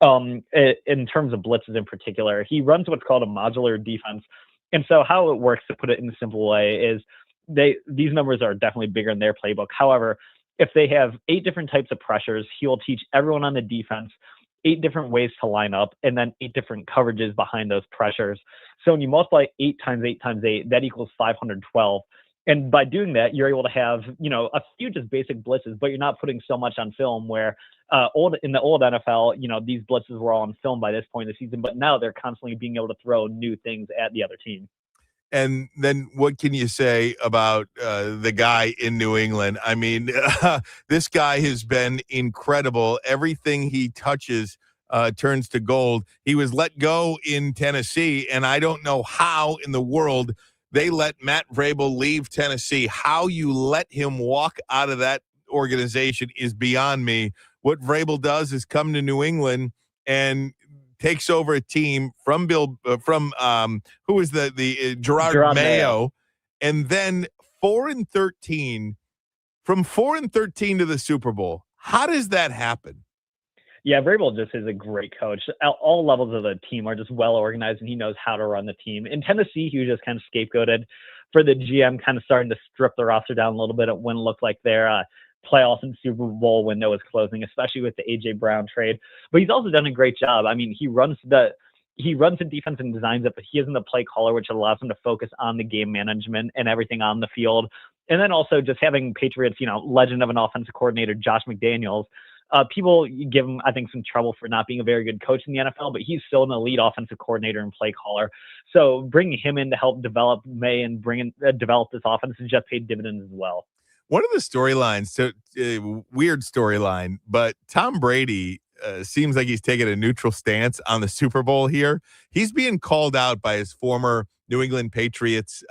Speaker 20: In terms of blitzes in particular, he runs what's called a modular defense. And so how it works, to put it in a simple way, is these numbers are definitely bigger in their playbook. However, if they have 8 different types of pressures, he will teach everyone on the defense 8 different ways to line up, and then 8 different coverages behind those pressures. So when you multiply 8 times 8 times 8, that equals 512. And by doing that, you're able to have, a few just basic blitzes, but you're not putting so much on film where in the old NFL, these blitzes were all on film by this point in the season, but now they're constantly being able to throw new things at the other team.
Speaker 12: And then what can you say about the guy in New England? I mean, this guy has been incredible. Everything he touches turns to gold. He was let go in Tennessee, and I don't know how in the world they let Matt Vrabel leave Tennessee. How you let him walk out of that organization is beyond me. What Vrabel does is come to New England and takes over a team from who was the Gerard Mayo, and then 4-13, from 4-13 to the Super Bowl. How does that happen?
Speaker 20: Yeah, Vrabel just is a great coach. All levels of the team are just well organized, and he knows how to run the team. In Tennessee, he was just kind of scapegoated for the GM kind of starting to strip the roster down a little bit when it looked like their playoff and Super Bowl window is closing, especially with the AJ Brown trade. But he's also done a great job. I mean, he runs the defense and designs it, but he isn't the play caller, which allows him to focus on the game management and everything on the field. And then also just having Patriots, legend of an offensive coordinator, Josh McDaniels. People give him, I think, some trouble for not being a very good coach in the NFL, but he's still an elite offensive coordinator and play caller. So bringing him in to help develop develop this offense has just paid dividends as well.
Speaker 12: One of the storylines, weird storyline, but Tom Brady seems like he's taking a neutral stance on the Super Bowl here. He's being called out by his former New England Patriots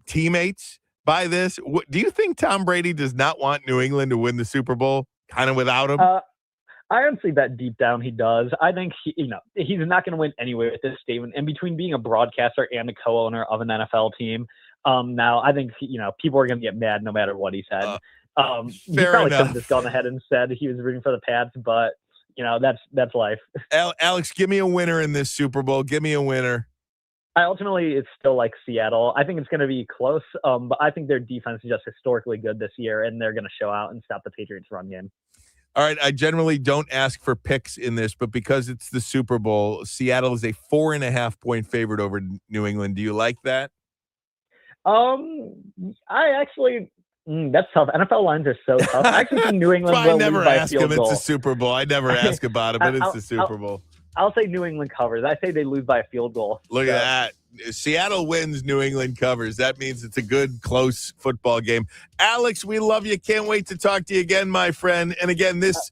Speaker 12: teammates by this. Do you think Tom Brady does not want New England to win the Super Bowl kind of without him?
Speaker 20: I honestly bet deep down he does. I think he's not going to win anyway with this statement. And between being a broadcaster and a co-owner of an NFL team, now I think people are going to get mad no matter what he said. He probably could have just gone ahead and said he was rooting for the Pats, but that's life.
Speaker 12: Alex, give me a winner in this Super Bowl. Give me a winner.
Speaker 20: Ultimately, it's still like Seattle. I think it's going to be close, but I think their defense is just historically good this year, and they're going to show out and stop the Patriots' run game.
Speaker 12: All right, I generally don't ask for picks in this, but because it's the Super Bowl, Seattle is a 4.5-point favorite over New England. Do you like that?
Speaker 20: I actually, that's tough. NFL lines are so tough. I actually think New England will lose by a field goal.
Speaker 12: It's the Super Bowl. I never ask about it, but it's the Super Bowl.
Speaker 20: I'll say New England covers. I say they lose by a field goal.
Speaker 12: Look at that. Seattle wins, New England covers. That means it's a good, close football game. Alex, we love you. Can't wait to talk to you again, my friend. And again, this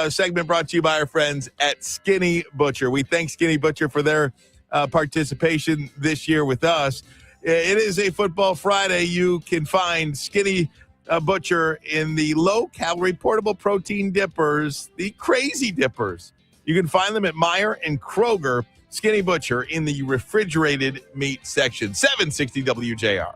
Speaker 12: segment brought to you by our friends at Skinny Butcher. We thank Skinny Butcher for their participation this year with us. It is a Football Friday. You can find Skinny Butcher in the low-calorie portable protein dippers, the Crazy Dippers. You can find them at Meijer and Kroger. Skinny Butcher in the refrigerated meat section. 760 WJR.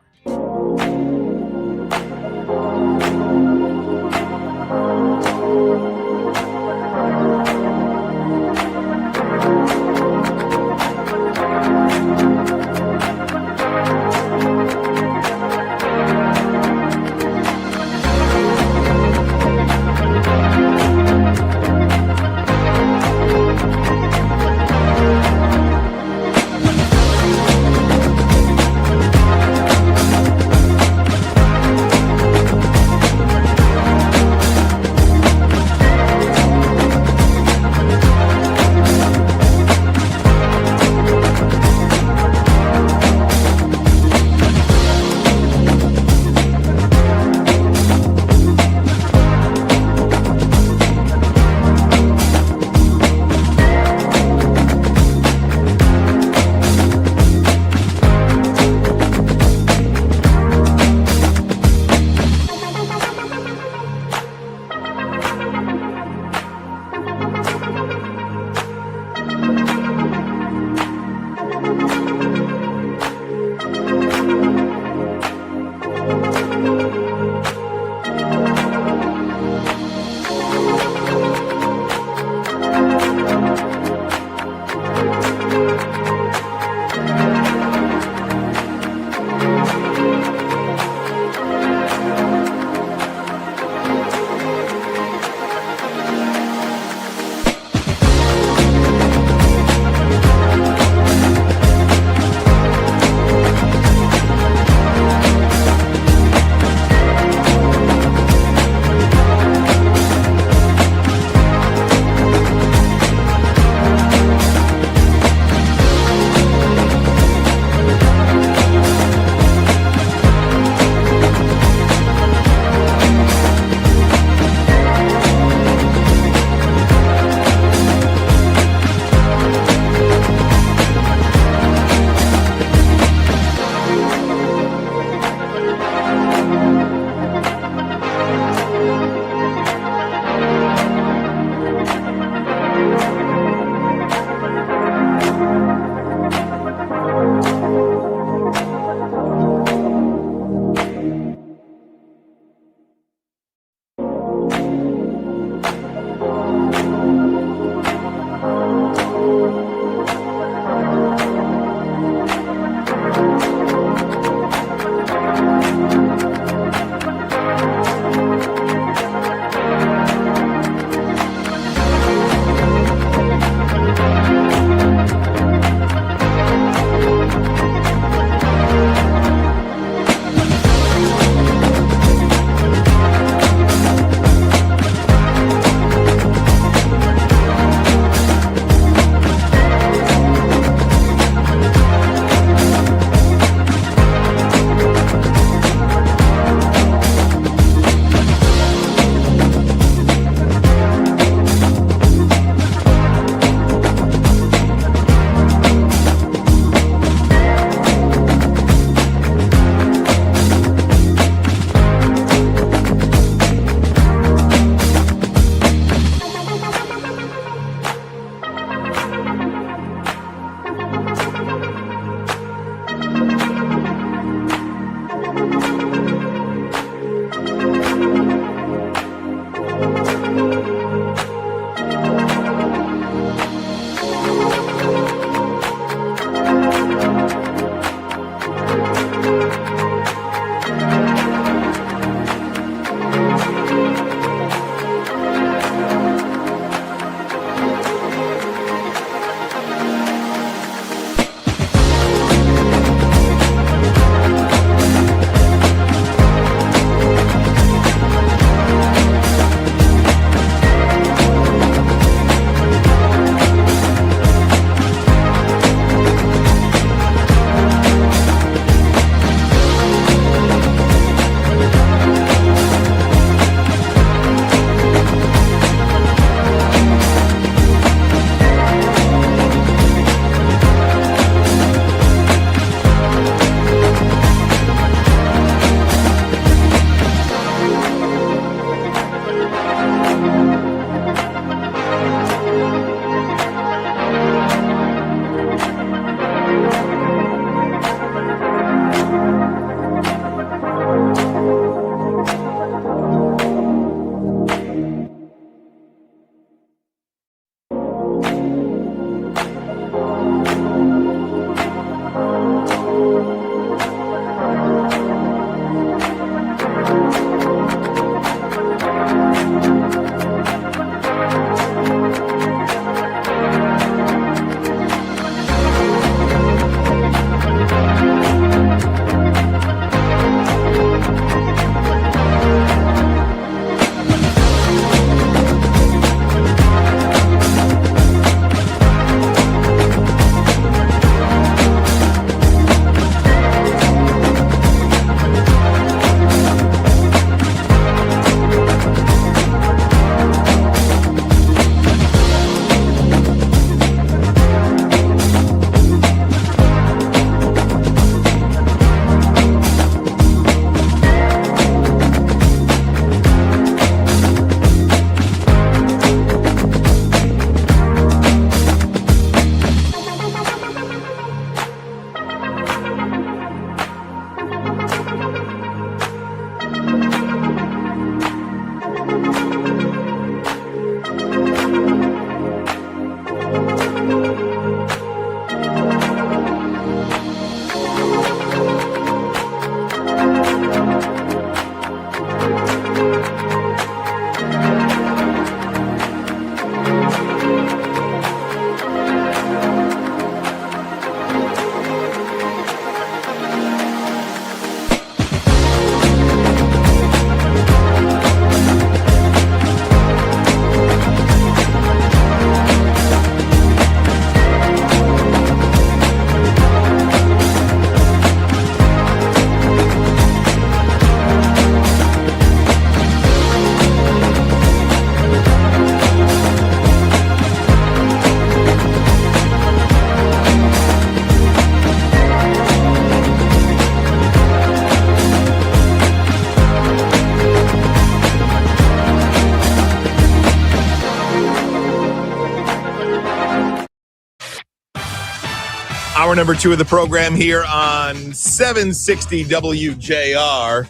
Speaker 12: Hour number 2 of the program here on 760 WJR.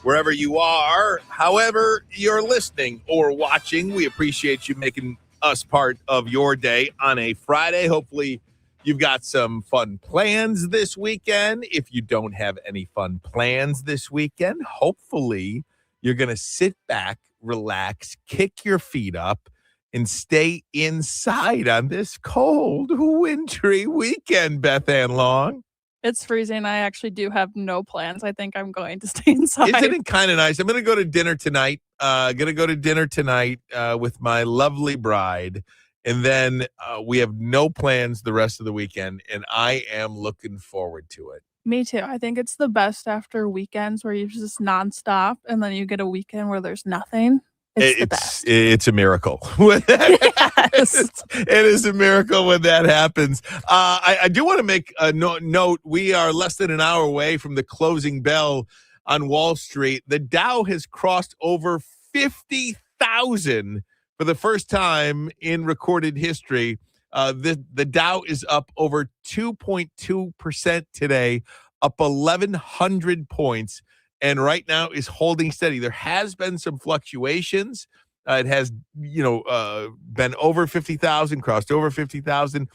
Speaker 12: Wherever you are, however you're listening or watching, we appreciate you making us part of your day on a Friday. Hopefully, you've got some fun plans this weekend. If you don't have any fun plans this weekend, hopefully you're going to sit back, relax, kick your feet up, and stay inside on this cold, wintry weekend, Beth Ann Long.
Speaker 13: It's freezing. I actually do have no plans. I think I'm going to stay inside.
Speaker 12: Isn't it kind of nice? I'm going to go to dinner tonight. With my lovely bride. And then we have no plans the rest of the weekend. And I am looking forward to it.
Speaker 13: Me too. I think it's the best after weekends where you just nonstop and then you get a weekend where there's nothing. It's the best.
Speaker 12: It's a miracle. Yes. It is a miracle when that happens. I do want to make a note. We are less than an hour away from the closing bell on Wall Street. The Dow has crossed over 50,000 for the first time in recorded history. The Dow is up over 2.2% today, up 1,100 points. And right now is holding steady. There has been some fluctuations. It has, been over 50,000, crossed over 50,000,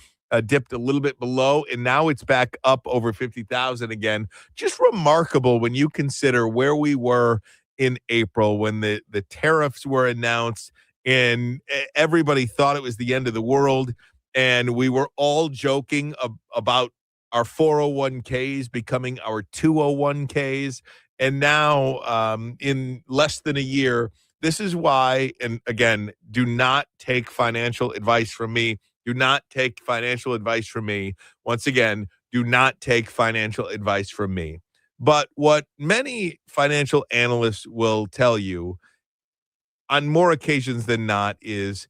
Speaker 12: dipped a little bit below, and now it's back up over 50,000 again. Just remarkable when you consider where we were in April when the tariffs were announced and everybody thought it was the end of the world. And we were all joking about our 401ks becoming our 201ks. And now, in less than a year, this is why, and again, do not take financial advice from me. Do not take financial advice from me. Once again, do not take financial advice from me. But what many financial analysts will tell you on more occasions than not is,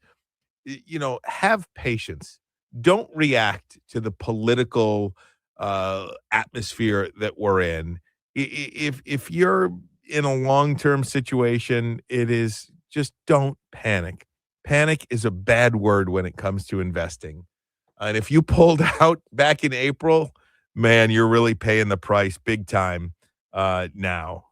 Speaker 12: have patience. Don't react to the political atmosphere that we're in. If you're in a long-term situation, it is just don't panic. Panic is a bad word when it comes to investing. And if you pulled out back in April, man, you're really paying the price big time now.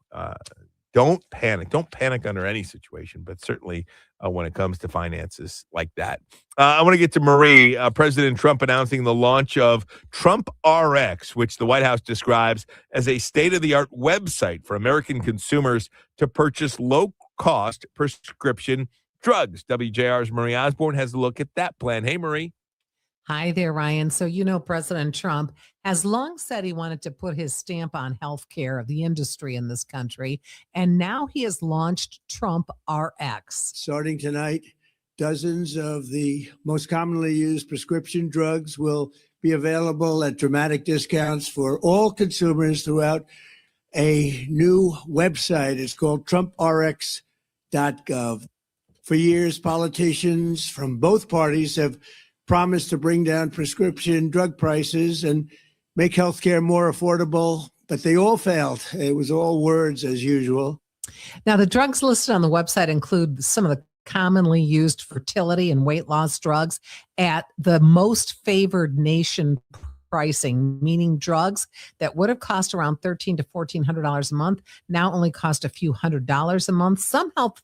Speaker 12: Don't panic. Don't panic under any situation, but certainly when it comes to finances like that. I want to get to Marie. President Trump announcing the launch of Trump RX, which the White House describes as a state-of-the-art website for American consumers to purchase low-cost prescription drugs. WJR's Marie Osborne has a look at that plan. Hey, Marie.
Speaker 15: Hi there, Ryan. So, President Trump has long said he wanted to put his stamp on healthcare of the industry in this country. And now he has launched Trump RX.
Speaker 21: Starting tonight, dozens of the most commonly used prescription drugs will be available at dramatic discounts for all consumers throughout a new website. It's called TrumpRx.gov. For years, politicians from both parties have promised to bring down prescription drug prices and make healthcare more affordable, but they all failed. It was all words as usual.
Speaker 15: Now, the drugs listed on the website include some of the commonly used fertility and weight loss drugs at the most favored nation pricing, meaning drugs that would have cost around $1,300 to $1,400 a month now only cost a few $100s a month. Some health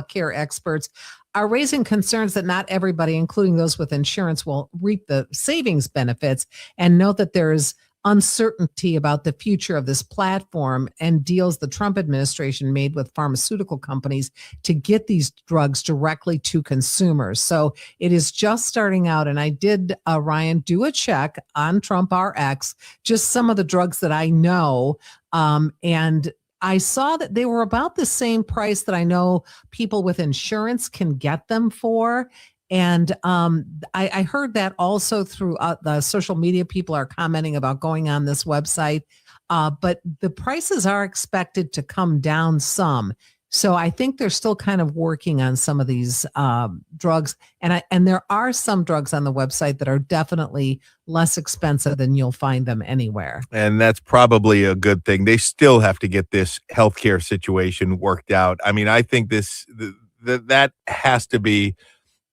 Speaker 15: care experts are raising concerns that not everybody, including those with insurance, will reap the savings benefits, and note that there is uncertainty about the future of this platform and deals the Trump administration made with pharmaceutical companies to get these drugs directly to consumers. So it is just starting out. And I did, Ryan, do a check on Trump RX, just some of the drugs that I know. And I saw that they were about the same price that I know people with insurance can get them for. And I heard that also through the social media. People are commenting about going on this website, but the prices are expected to come down some. So I think they're still kind of working on some of these drugs. And there are some drugs on the website that are definitely less expensive than you'll find them anywhere.
Speaker 12: And that's probably a good thing. They still have to get this healthcare situation worked out. I mean, I think that has to be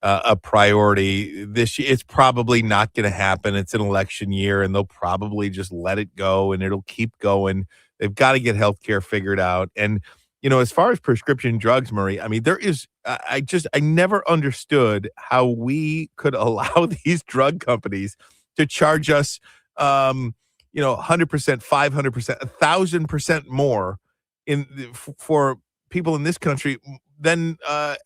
Speaker 12: a priority this year. It's probably not going to happen. It's an election year, and they'll probably just let it go, and it'll keep going. They've got to get healthcare figured out. And, as far as prescription drugs, Marie, I mean, there is, I never understood how we could allow these drug companies to charge us, 100%, 500%, 1,000% more for people in this country than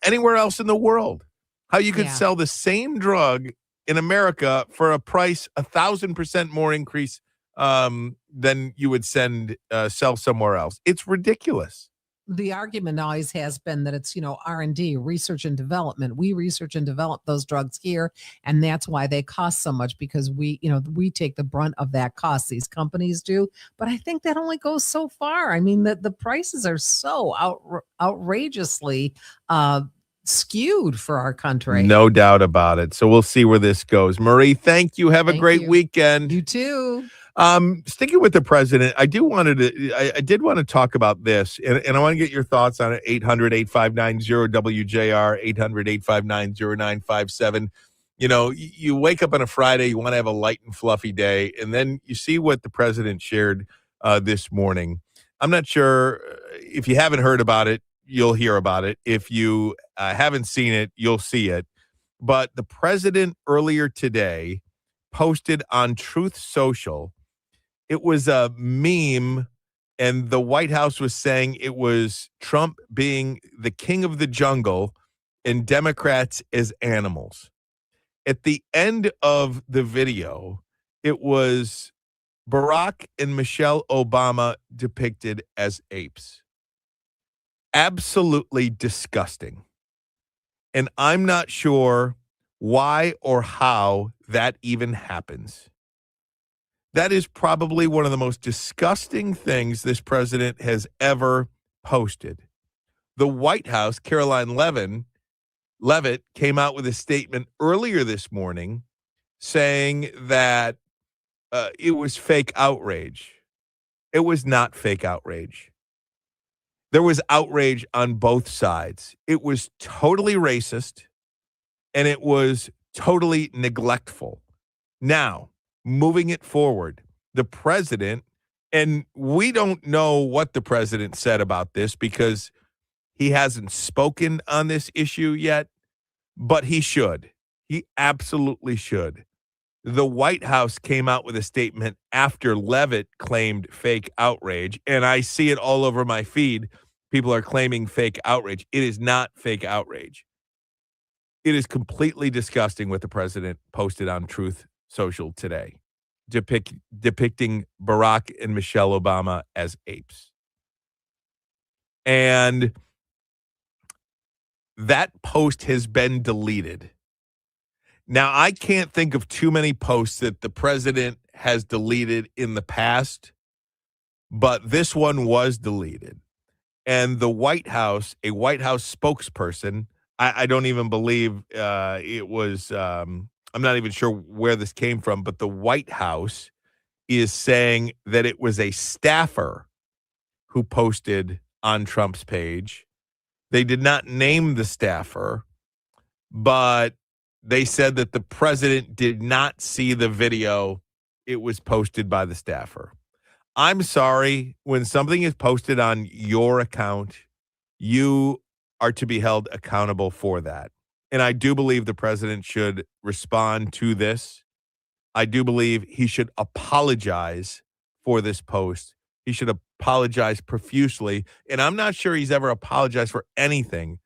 Speaker 12: anywhere else in the world. How you could sell the same drug in America for a price 1,000% more increase than you would sell somewhere else. It's ridiculous.
Speaker 15: The argument always has been that it's, R&D, research and development. We research and develop those drugs here, and that's why they cost so much, because we take the brunt of that cost. These companies do, but I think that only goes so far. I mean, the prices are so outrageously skewed for our country.
Speaker 12: No doubt about it. So we'll see where this goes. Marie, thank you. Have a great weekend.
Speaker 15: You too.
Speaker 12: Sticking with the president, I did want to talk about this, and I want to get your thoughts on it. 800-859-0WJR, 800-859-0957. You wake up on a Friday, you want to have a light and fluffy day, and then you see what the president shared this morning. I'm not sure if you haven't heard about it, you'll hear about it. If you haven't seen it, you'll see it. But the president earlier today posted on Truth Social. It was a meme, and the White House was saying it was Trump being the king of the jungle and Democrats as animals. At the end of the video, it was Barack and Michelle Obama depicted as apes. Absolutely disgusting. And I'm not sure why or how that even happens. That is probably one of the most disgusting things this president has ever posted. The White House, Caroline Leavitt, came out with a statement earlier this morning saying that it was fake outrage. It was not fake outrage. There was outrage on both sides. It was totally racist, and it was totally neglectful. Now, moving it forward, the president, and we don't know what the president said about this because he hasn't spoken on this issue yet, but he should. He absolutely should. The White House came out with a statement after Leavitt claimed fake outrage, and I see it all over my feed. People are claiming fake outrage. It is not fake outrage. It is completely disgusting what the president posted on Truth Social today, depicting Barack and Michelle Obama as apes. And that post has been deleted. Now, I can't think of too many posts that the president has deleted in the past, but this one was deleted. And the White House, a White House spokesperson, I don't even believe it was, I'm not even sure where this came from, but the White House is saying that it was a staffer who posted on Trump's page. They did not name the staffer, but they said that the president did not see the video. It was posted by the staffer. I'm sorry, when something is posted on your account, you are to be held accountable for that. And I do believe the president should respond to this. I do believe he should apologize for this post. He should apologize profusely. And I'm not sure he's ever apologized for anything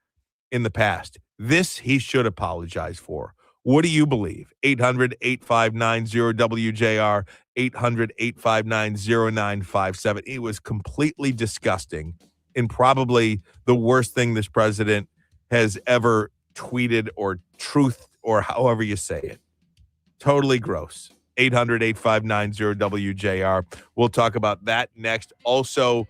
Speaker 12: in the past. This he should apologize for. What do you believe? 800-859-0WJR, 800-859-0957. It was completely disgusting and probably the worst thing this president has ever tweeted or truthed or however you say it. Totally gross. 800-859-0WJR. We'll talk about that next. Also,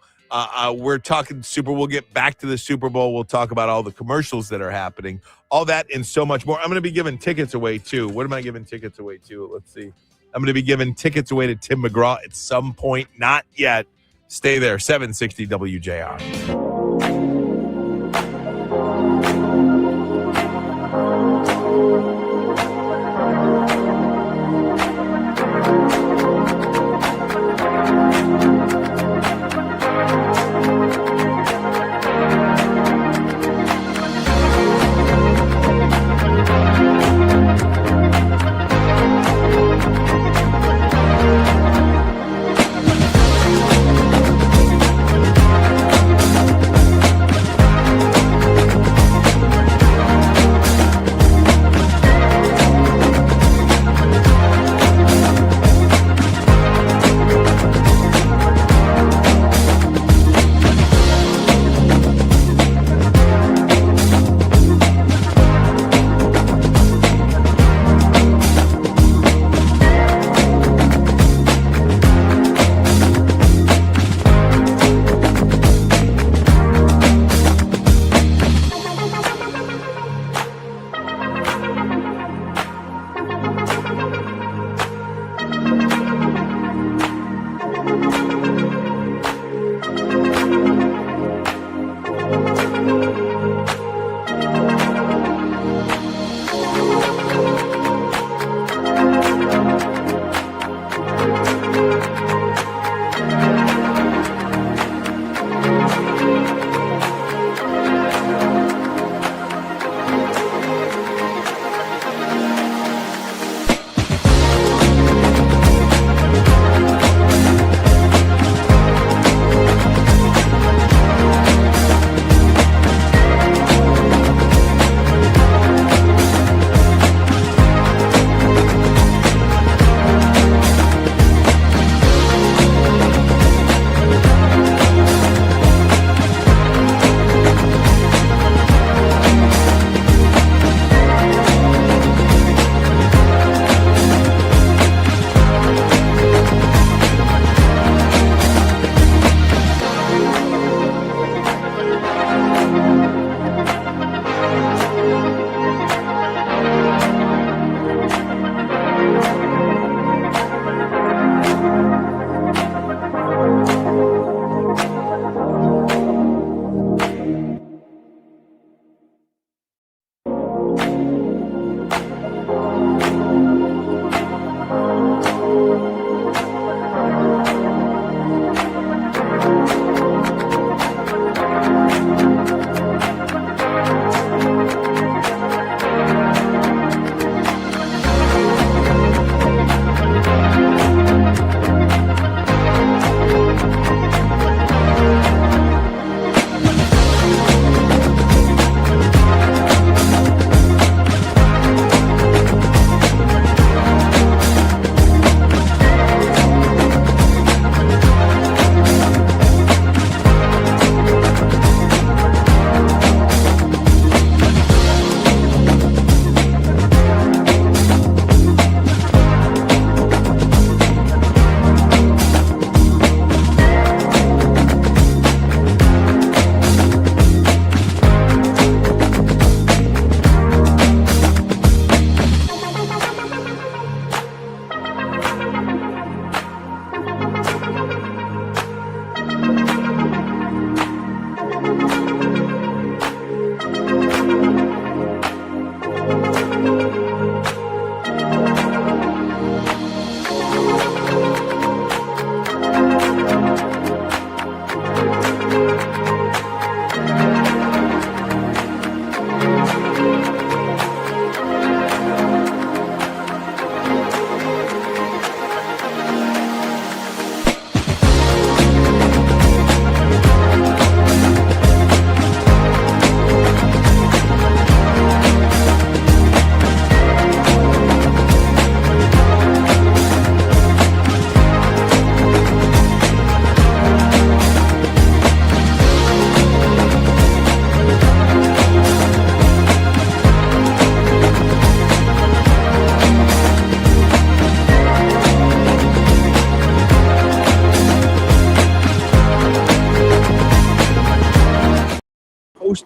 Speaker 12: we're talking Super Bowl. We'll get back to the Super Bowl. We'll talk about all the commercials that are happening. All that and so much more. I'm going to be giving tickets away, too. What am I giving tickets away to? Let's see. I'm going to be giving tickets away to Tim McGraw at some point. Not yet. Stay there. 760 WJR.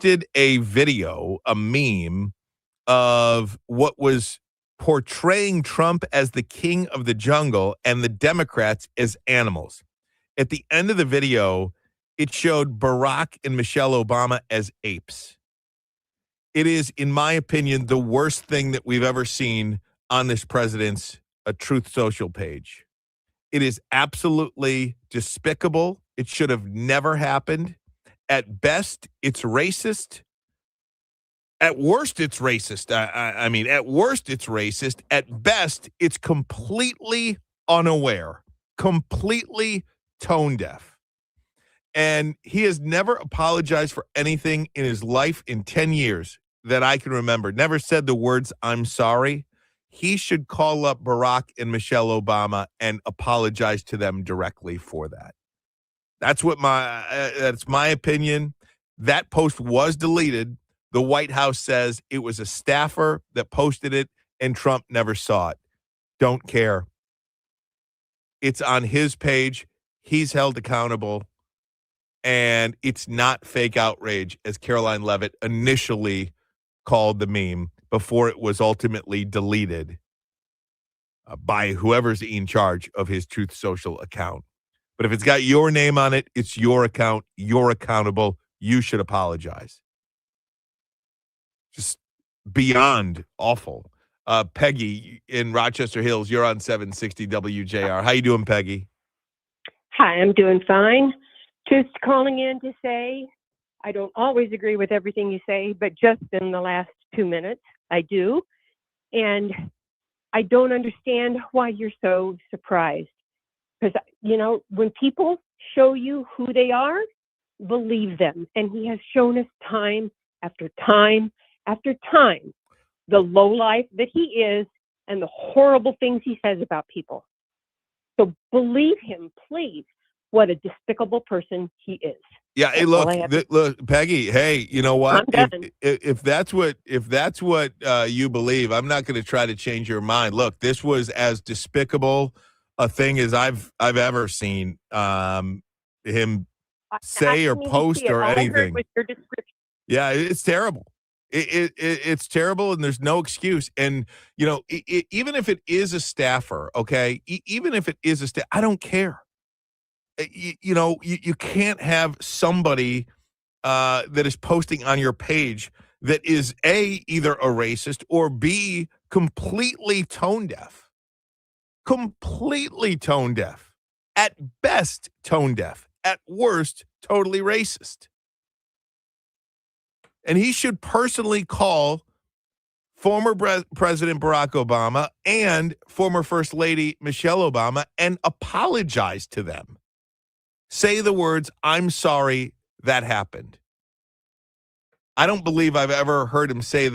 Speaker 12: posted a video, a meme of what was portraying Trump as the king of the jungle and the Democrats as animals. At the end of the video, it showed Barack and Michelle Obama as apes. It is, in my opinion, the worst thing that we've ever seen on this president's Truth Social page. It is absolutely despicable. It should have never happened. At best, it's racist. At worst, it's racist. I mean, at worst, it's racist. At best, it's completely unaware, completely tone deaf. And he has never apologized for anything in his life in 10 years that I can remember. Never said the words, "I'm sorry." He should call up Barack and Michelle Obama and apologize to them directly for that. That's my opinion. That post was deleted. The White House says it was a staffer that posted it and Trump never saw it. Don't care. It's on his page. He's held accountable. And it's not fake outrage, as Caroline Levitt initially called the meme before it was ultimately deleted by whoever's in charge of his Truth Social account. But if it's got your name on it, it's your account. You're accountable. You should apologize. Just beyond awful. Peggy in Rochester Hills, you're on 760 WJR. How you doing, Peggy?
Speaker 1: Hi, I'm doing fine. Just calling in to say I don't always agree with everything you say, but just in the last 2 minutes, I do. And I don't understand why you're so surprised. Because, you know, when people show you who they are, believe them. And he has shown us time after time after time the lowlife that he is and the horrible things he says about people. So believe him, please. What a despicable person he is.
Speaker 12: Yeah, hey, look, Peggy. Hey, you know what? If that's what you believe, I'm not going to try to change your mind. Look, this was as despicable a thing as I've ever seen him say or post or anything. Yeah, it's terrible. It's terrible, and there's no excuse. And you know, even if it is a staffer, okay, even if it is a staff, I don't care. You know, you can't have somebody that is posting on your page that is A, either a racist, or B, completely tone deaf. Completely tone deaf. At best, tone deaf. At worst, totally racist. And he should personally call former President Barack Obama and former First Lady Michelle Obama and apologize to them. Say the words, "I'm sorry that happened." I don't believe I've ever heard him say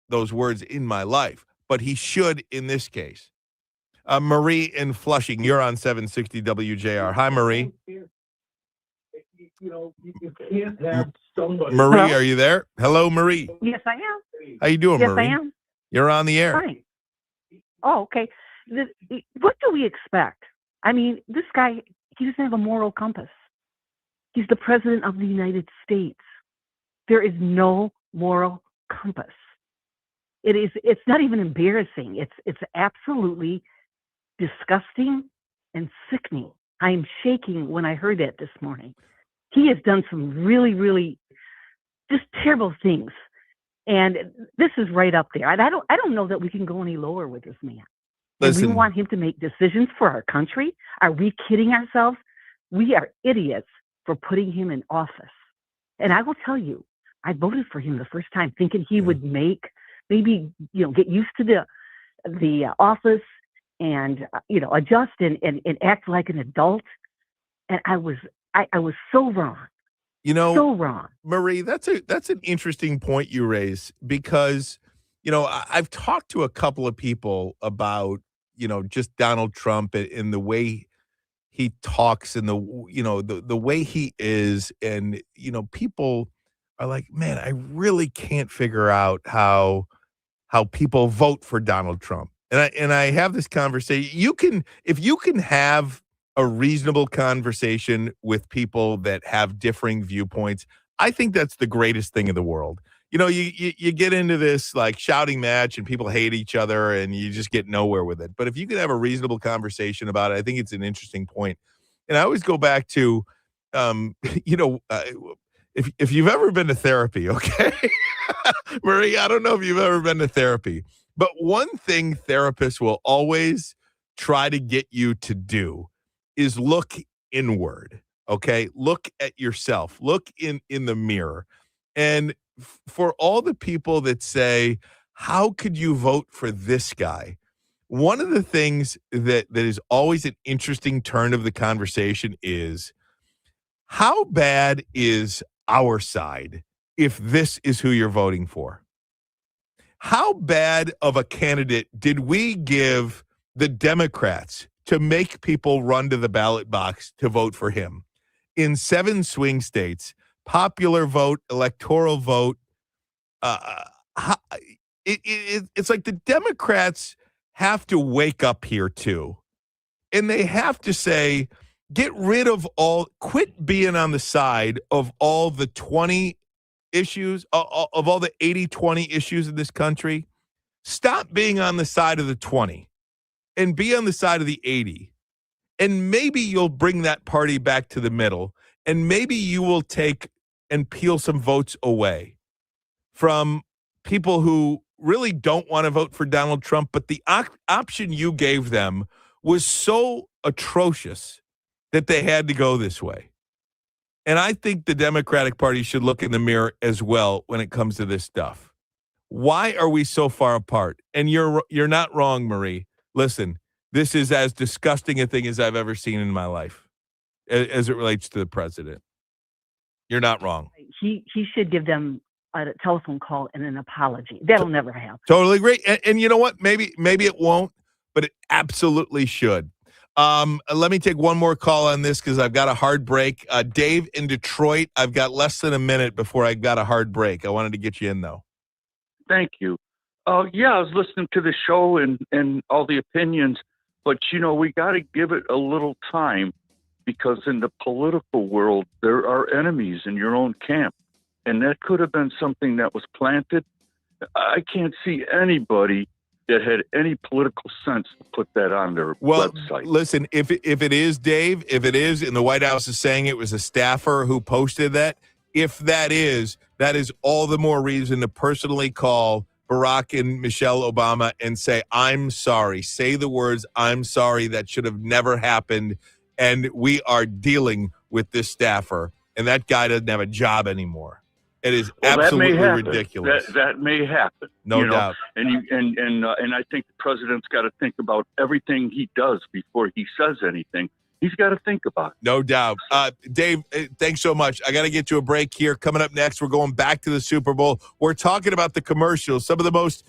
Speaker 12: those words in my life, but he should in this case. Marie in Flushing, you're on 760 WJR. Hi, Marie. Marie, are you there? Hello, Marie.
Speaker 22: Yes, I am.
Speaker 12: How you doing,
Speaker 22: yes,
Speaker 12: Marie?
Speaker 22: Yes, I am.
Speaker 12: You're on the air.
Speaker 22: Fine. Oh, okay. What do we expect? I mean, this guy, he doesn't have a moral compass. He's the president of the United States. There is no moral compass. It's not even embarrassing. It's absolutely disgusting and sickening. I am shaking when I heard that this morning. He has done some really, really just terrible things. And this is right up there. I don't know that we can go any lower with this man. And we want him to make decisions for our country. Are we kidding ourselves? We are idiots for putting him in office. And I will tell you, I voted for him the first time thinking he would maybe get used to the office and adjust and act like an adult. And I was so wrong. So wrong.
Speaker 12: Marie, that's an interesting point you raise because, I've talked to a couple of people about, just Donald Trump and the way he talks and the way he is. And, people are like, man, I really can't figure out how people vote for Donald Trump. And I have this conversation. If you can have a reasonable conversation with people that have differing viewpoints, I think that's the greatest thing in the world. You know, you get into this like shouting match and people hate each other and you just get nowhere with it. But if you can have a reasonable conversation about it, I think it's an interesting point. And I always go back to, if you've ever been to therapy, okay, Marie, I don't know if you've ever been to therapy, but one thing therapists will always try to get you to do is look inward. Okay, look at yourself. Look in the mirror, and for all the people that say, how could you vote for this guy? One of the things that is always an interesting turn of the conversation is, how bad is our side if this is who you're voting for? How bad of a candidate did we give the Democrats to make people run to the ballot box to vote for him? In 7 swing states, popular vote, electoral vote, it's like the Democrats have to wake up here too. And they have to say, quit being on the side of all the 20 issues, of all the 80-20 issues in this country. Stop being on the side of the 20 and be on the side of the 80. And maybe you'll bring that party back to the middle, and maybe you will take and peel some votes away from people who really don't want to vote for Donald Trump, but the option you gave them was so atrocious that they had to go this way. And I think the Democratic Party should look in the mirror as well when it comes to this stuff. Why are we so far apart? And you're not wrong, Marie. Listen, this is as disgusting a thing as I've ever seen in my life as it relates to the president. You're not wrong.
Speaker 22: He should give them a telephone call and an apology. That'll never happen.
Speaker 12: Totally agree. And you know what? Maybe it won't, but it absolutely should. Let me take one more call on this because I've got a hard break. Dave in Detroit, I've got less than a minute before I got a hard break. I wanted to get you in, though.
Speaker 2: Thank you. Yeah, I was listening to the show and all the opinions, but, we got to give it a little time because in the political world, there are enemies in your own camp, and that could have been something that was planted. I can't see anybody that had any political sense to put that on their website.
Speaker 12: Listen, if it is, Dave, and the White House is saying it was a staffer who posted that, if that is all the more reason to personally call Barack and Michelle Obama and say, I'm sorry. Say the words, I'm sorry. That should have never happened. And we are dealing with this staffer. And that guy doesn't have a job anymore. It is absolutely ridiculous.
Speaker 2: That may happen.
Speaker 12: No doubt.
Speaker 2: And I think the president's got to think about everything he does before he says anything. He's got to think about it.
Speaker 12: No doubt. Dave, thanks so much. I got to get to a break here. Coming up next, we're going back to the Super Bowl. We're talking about the commercials, some of the most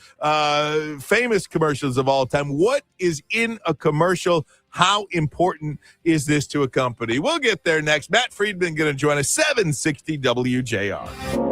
Speaker 12: famous commercials of all time. What is in a commercial? How important is this to a company? We'll get there next. Matt Friedman going to join us, 760 WJR.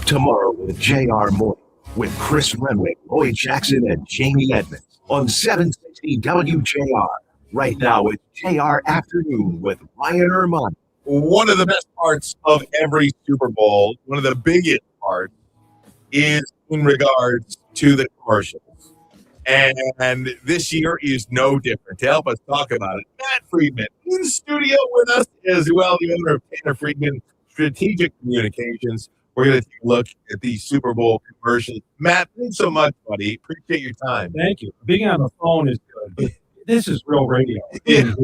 Speaker 11: tomorrow with JR Morning with Chris Renwick, Lloyd Jackson, and Jamie Edmonds on 760 WJR. Right now, it's JR Afternoon with Ryan Ermanni.
Speaker 12: One of the best parts of every Super Bowl, one of the biggest parts, is in regards to the commercials. And this year is no different. To help us talk about it, Matt Friedman in the studio with us as well, the owner of Tanner Friedman Strategic Communications. We're going to take a look at these Super Bowl commercials. Matt, thanks so much, buddy. Appreciate your time.
Speaker 3: Thank you. Being on the phone is good, but this is real radio.
Speaker 12: Yeah,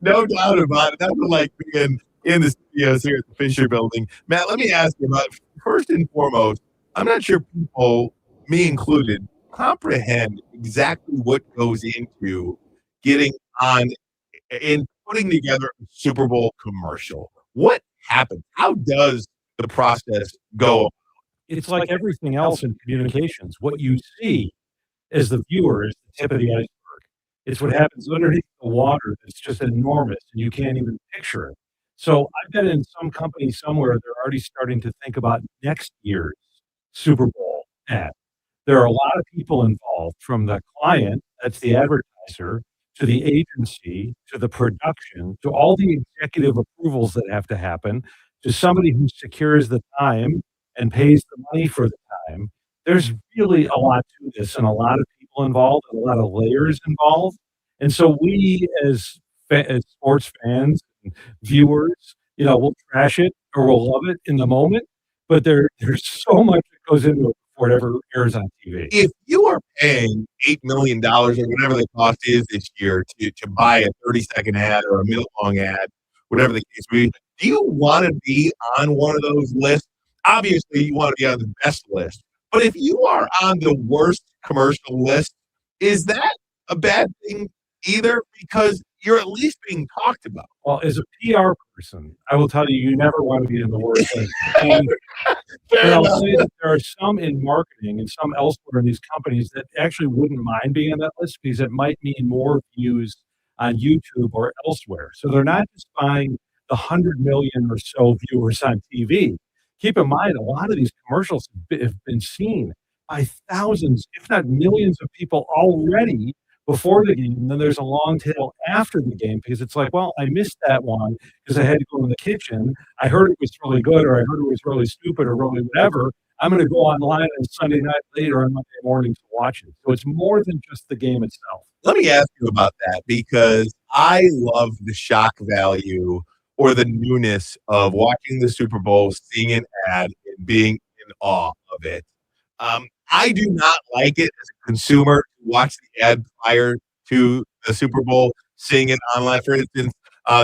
Speaker 12: no doubt about it. That's like being in the studios here at the Fisher Building. Matt, let me ask you about, first and foremost, I'm not sure people, me included, comprehend exactly what goes into getting on and putting together a Super Bowl commercial. What happens? How does the process go?
Speaker 3: It's like everything else in communications. What you see as the viewer is the tip of the iceberg. It's what happens underneath the water that's just enormous and you can't even picture it. So I've been in some company somewhere, they're already starting to think about next year's Super Bowl ad. There are a lot of people involved, from the client, that's the advertiser, to the agency, to the production, to all the executive approvals that have to happen, to somebody who secures the time and pays the money for the time. There's really a lot to this and a lot of people involved and a lot of layers involved. And so we as sports fans and viewers, we'll trash it or we'll love it in the moment, but there's so much that goes into it before it ever airs on TV.
Speaker 12: If you are paying $8 million or whatever the cost is this year to buy a 30-second ad or a minute-long ad, whatever the case may be, do you want to be on one of those lists? Obviously, you want to be on the best list. But if you are on the worst commercial list, is that a bad thing either? Because you're at least being talked about.
Speaker 3: Well, as a PR person, I will tell you, you never want to be in the worst list. But I'll say that there are some in marketing and some elsewhere in these companies that actually wouldn't mind being on that list because it might mean more views on YouTube or elsewhere. So they're not just buying the 100 million or so viewers on TV. Keep in mind, a lot of these commercials have been seen by thousands, if not millions of people already before the game. And then there's a long tail after the game because it's like, well, I missed that one because I had to go in the kitchen. I heard it was really good, or I heard it was really stupid, or really whatever. I'm going to go online on Sunday night later on Monday morning to watch it. So it's more than just the game itself.
Speaker 12: Let me ask you about that, because I love the shock value or the newness of watching the Super Bowl, seeing an ad, and being in awe of it. I do not like it as a consumer to watch the ad prior to the Super Bowl, seeing it online. For instance,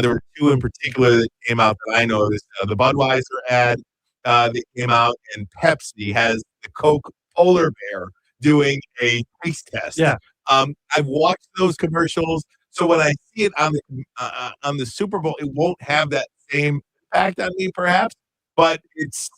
Speaker 12: there were two in particular that came out that I noticed. The Budweiser ad that came out, and Pepsi has the Coke Polar Bear doing a taste test.
Speaker 3: Yeah.
Speaker 12: I've watched those commercials, so when I see it on the Super Bowl, it won't have that same impact on me, perhaps. But it's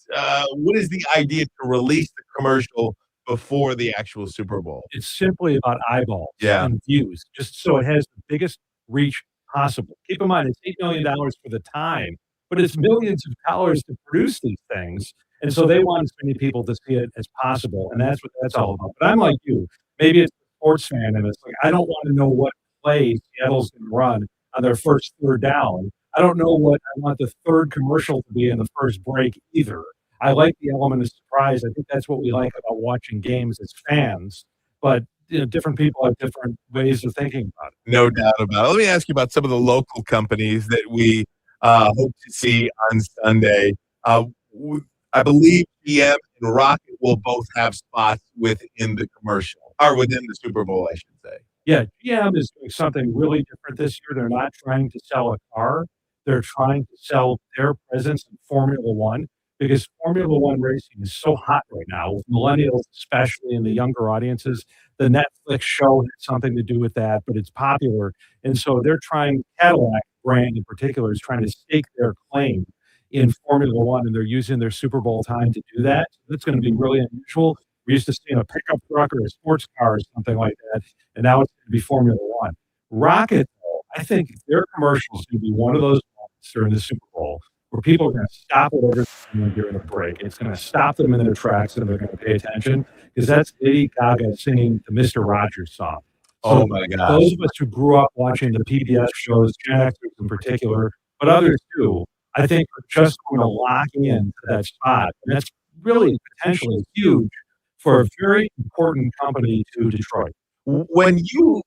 Speaker 12: what is the idea to release the commercial before the actual Super Bowl?
Speaker 3: It's simply about eyeballs
Speaker 12: Yeah.
Speaker 3: and views, just so it has the biggest reach possible. Keep in mind, it's $8 million for the time, but it's millions of dollars to produce these things. And so they want as many people to see it as possible. And that's what that's all about. But I'm like you. Maybe it's a sports fan, and it's like, I don't want to know what play Seattle's going to run on their first third down. I don't know what I want the third commercial to be in the first break either. I like the element of surprise. I think that's what we like about watching games as fans. But different people have different ways of thinking about it.
Speaker 12: No doubt about it. Let me ask you about some of the local companies that we hope to see on Sunday. I believe GM and Rocket will both have spots within the commercial, or within the Super Bowl, I should say.
Speaker 3: Yeah, GM is doing something really different this year. They're not trying to sell a car. They're trying to sell their presence in Formula One, because Formula One racing is so hot right now, with millennials especially and the younger audiences. The Netflix show had something to do with that, but it's popular. And so they're trying, Cadillac brand in particular is trying to stake their claim in Formula One, and they're using their Super Bowl time to do that. That's going to be really unusual. We're used to seeing a pickup truck or a sports car or something like that, and now it's going to be Formula One. Rocket, though, I think their commercial is going to be one of those moments during the Super Bowl where where people are going to stop whatever they're doing during a break. It's going to stop them in their tracks and they're going to pay attention because that's Lady Gaga singing the Mr. Rogers song.
Speaker 12: Oh
Speaker 3: So
Speaker 12: my gosh.
Speaker 3: those of us who grew up watching the PBS shows, Gen Xers in particular, but others too, I think are just going to lock in to that spot. And that's really potentially huge for a very important company to Detroit.
Speaker 12: When you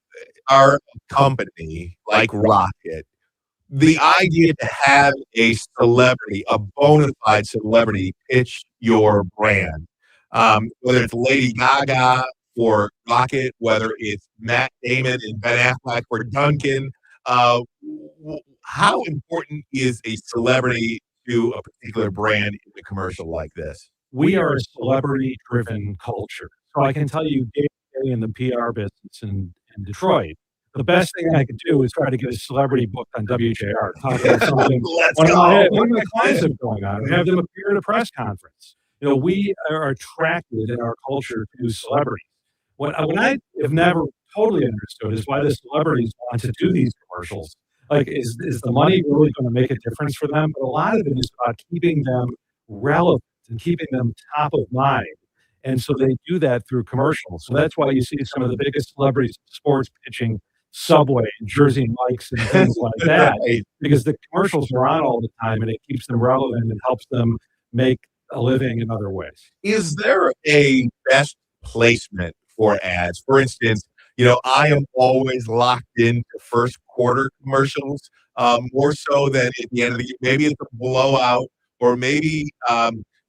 Speaker 12: are a company like Rocket, the idea to have a celebrity, a bona fide celebrity, pitch your brand, whether it's Lady Gaga for Rocket, whether it's Matt Damon and Ben Affleck for Duncan, how important is a celebrity to a particular brand in a commercial like this?
Speaker 3: We are a celebrity-driven culture. So I can tell you, day in the PR business in Detroit, the best thing I could do is try to get a celebrity booked on WJR. Talk about something one of my clients have going on, and have them appear at a press conference. You know, we are attracted in our culture to celebrities. What I have never totally understood is why the celebrities want to do these commercials. Like, is the money really going to make a difference for them? But a lot of it is about keeping them relevant and keeping them top of mind. And so they do that through commercials. So that's why you see some of the biggest celebrities in sports pitching Subway and Jersey Mike's and things like that, because the commercials are on all the time and it keeps them relevant and helps them make a living in other ways.
Speaker 12: Is there a best placement for ads? For instance, you know, I am always locked into first quarter commercials, more so than at the end of the year. Maybe it's a blowout, or maybe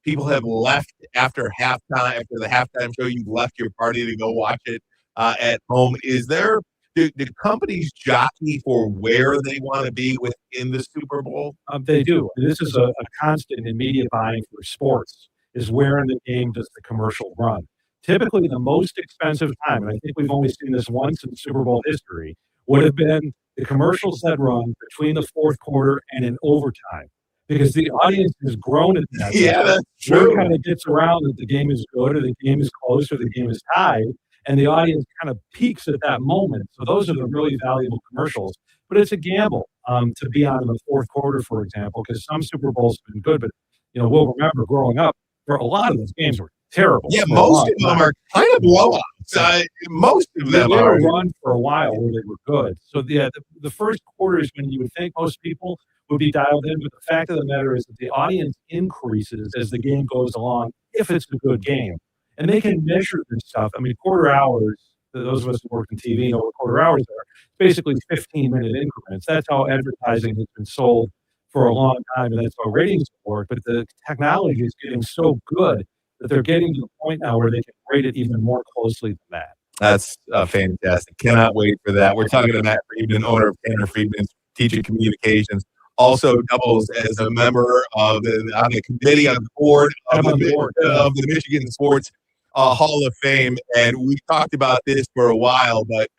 Speaker 12: people have left after halftime, after the halftime show, you've left your party to go watch it at home. Is there, do companies jockey for where they want to be within the Super Bowl?
Speaker 3: They do. And this is a constant in media buying for sports, is where in the game does the commercial run. Typically, the most expensive time, and I think we've only seen this once in Super Bowl history, would have been the commercials that run between the fourth quarter and in overtime. Because the audience has grown at that.
Speaker 12: Yeah, that's true.
Speaker 3: Word kind of gets around that the game is good, or the game is close, or the game is tied, and the audience kind of peaks at that moment. So those are the really valuable commercials. But it's a gamble to be on in the fourth quarter, for example, because some Super Bowls have been good, but you know, we'll remember growing up, for a lot of those games were terrible.
Speaker 12: Yeah, most of them are kind of blowouts. Most of them
Speaker 3: they
Speaker 12: are.
Speaker 3: were run for a while where they were good. So the first quarter is when you would think most people would be dialed in, but the fact of the matter is that the audience increases as the game goes along if it's a good game. And they can measure this stuff. I mean, quarter hours, those of us who work in TV know what quarter hours are. It's basically 15-minute increments. That's how advertising has been sold for a long time, and that's how ratings work. But the technology is getting so good that they're getting to the point now where they can rate it even more closely than that.
Speaker 12: That's fantastic. Cannot wait for that. We're talking to Matt Friedman, owner of Tanner Friedman Strategic Communications. Also doubles as a member of the committee on the board of the Michigan Sports Hall of Fame. And we talked about this for a while, but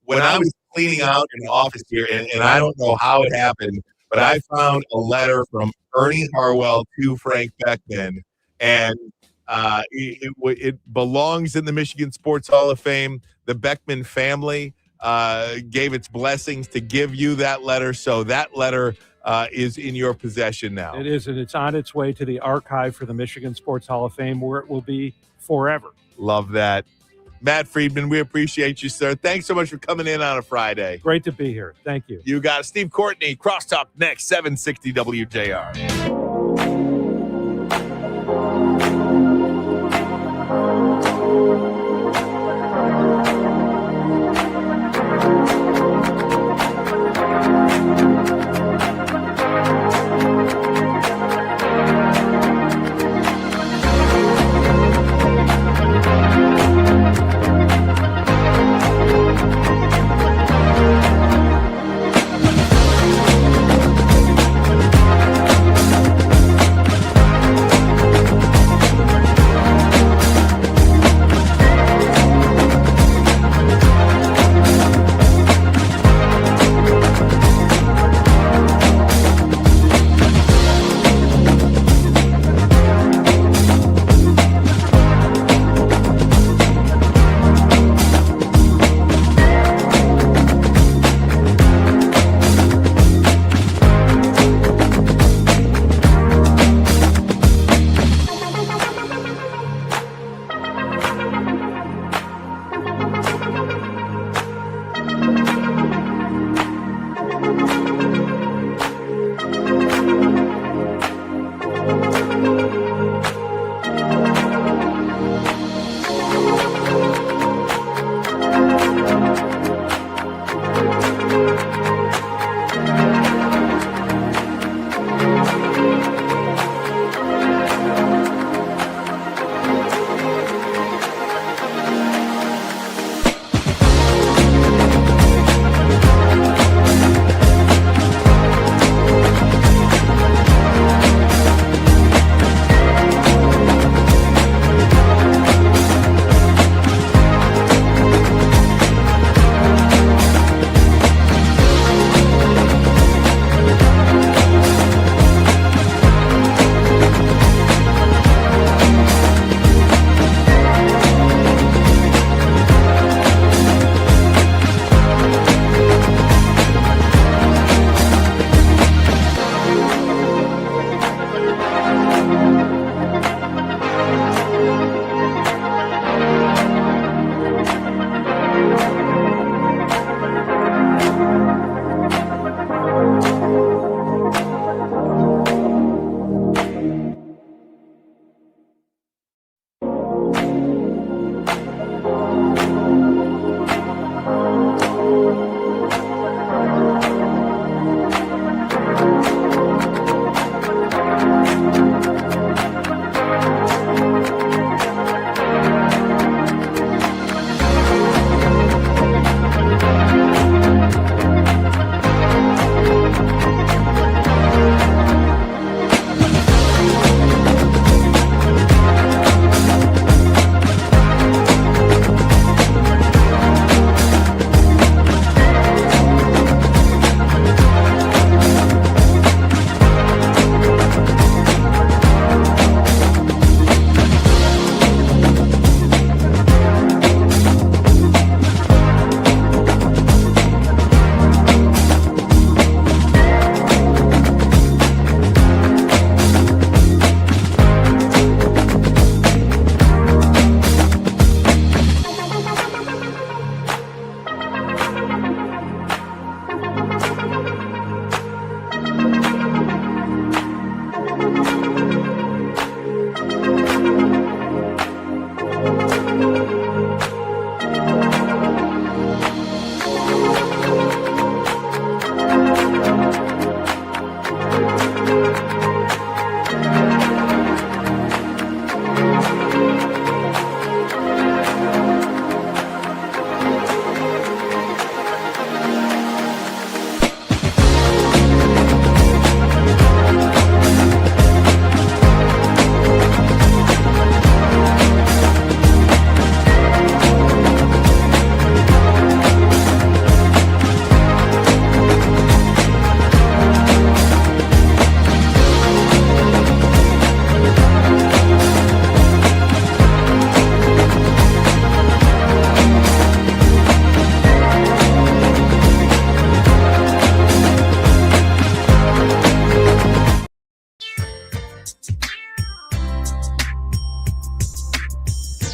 Speaker 12: when I was cleaning out in the office here, and I don't know how it happened, but I found a letter from Ernie Harwell to Frank Beckman, and it belongs in the Michigan Sports Hall of Fame. The Beckman family gave its blessings to give you that letter, so that letter is in your possession now.
Speaker 3: It is, and it's on its way to the archive for the Michigan Sports Hall of Fame, where it will be forever.
Speaker 12: Love that. Matt Friedman, we appreciate you, sir. Thanks so much for coming in on a Friday.
Speaker 3: Great to be here. Thank you.
Speaker 12: You got it. Steve Courtney, Crosstalk next, 760 WJR.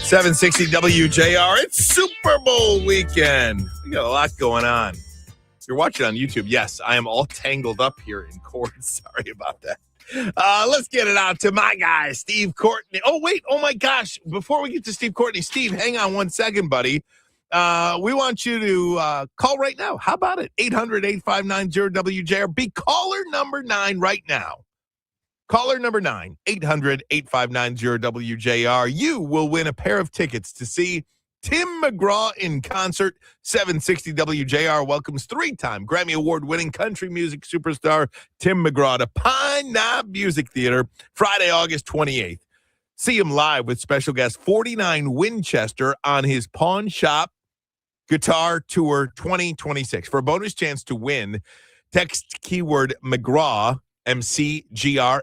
Speaker 12: 760 WJR. It's Super Bowl weekend. We got a lot going on. If you're watching on YouTube, yes, I am all tangled up here in cords. Sorry about that. Let's get it out to my guy, Steve Courtney. Oh, wait. Oh, my gosh. Before we get to Steve Courtney, Steve, hang on 1 second, buddy. We want you to call right now. How about it? 800-859-0WJR. Be caller number 9 right now. Caller number 9, 800-859-0WJR. You will win a pair of tickets to see Tim McGraw in concert. 760 WJR welcomes 3-time Grammy Award-winning country music superstar Tim McGraw to Pine Knob Music Theater Friday, August 28th. See him live with special guest 49 Winchester on his Pawn Shop Guitar Tour 2026. For a bonus chance to win, text keyword McGraw, MCGRAW,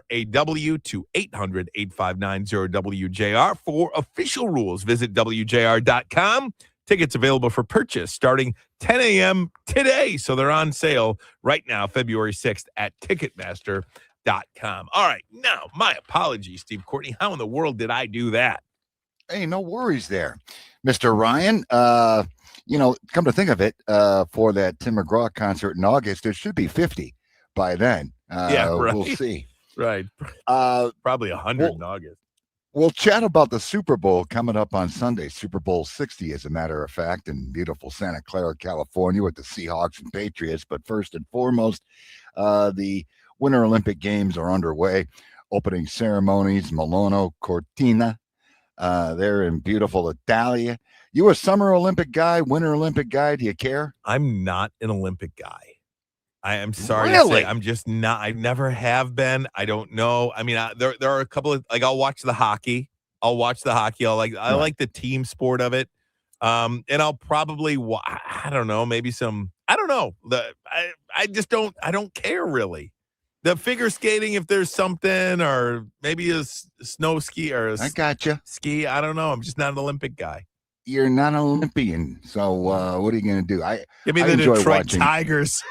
Speaker 12: to 800-859-0WJR. For official rules, visit WJR.com. Tickets available for purchase starting 10 a.m. today. So they're on sale right now, February 6th at Ticketmaster.com. All right. Now, my apologies, Steve Courtney. How in the world did I do that?
Speaker 4: Hey, no worries there, Mr. Ryan. Come to think of it, for that Tim McGraw concert in August, there should be 50 by then.
Speaker 12: Yeah, right.
Speaker 4: We'll see.
Speaker 12: Right. Probably 100 in August.
Speaker 4: We'll chat about the Super Bowl coming up on Sunday, Super Bowl 60, as a matter of fact, in beautiful Santa Clara, California, with the Seahawks and Patriots. But first and foremost, the Winter Olympic Games are underway. Opening ceremonies, Milano Cortina. They're in beautiful Italia. You a Summer Olympic guy, Winter Olympic guy? Do you care?
Speaker 12: I'm not an Olympic guy. I am sorry
Speaker 4: Really?
Speaker 12: to say, I'm just not. I never have been. I don't know. I mean, there are a couple of, like, I'll watch the hockey. I like the team sport of it. And I'll probably, I don't know, maybe some, I don't know. I just don't, I don't care really. The figure skating, if there's something, or maybe a snow ski or
Speaker 4: I gotcha.
Speaker 12: Ski. I don't know. I'm just not an Olympic guy.
Speaker 4: You're not an Olympian, so what are you going to do?
Speaker 12: Give me the Detroit Tigers.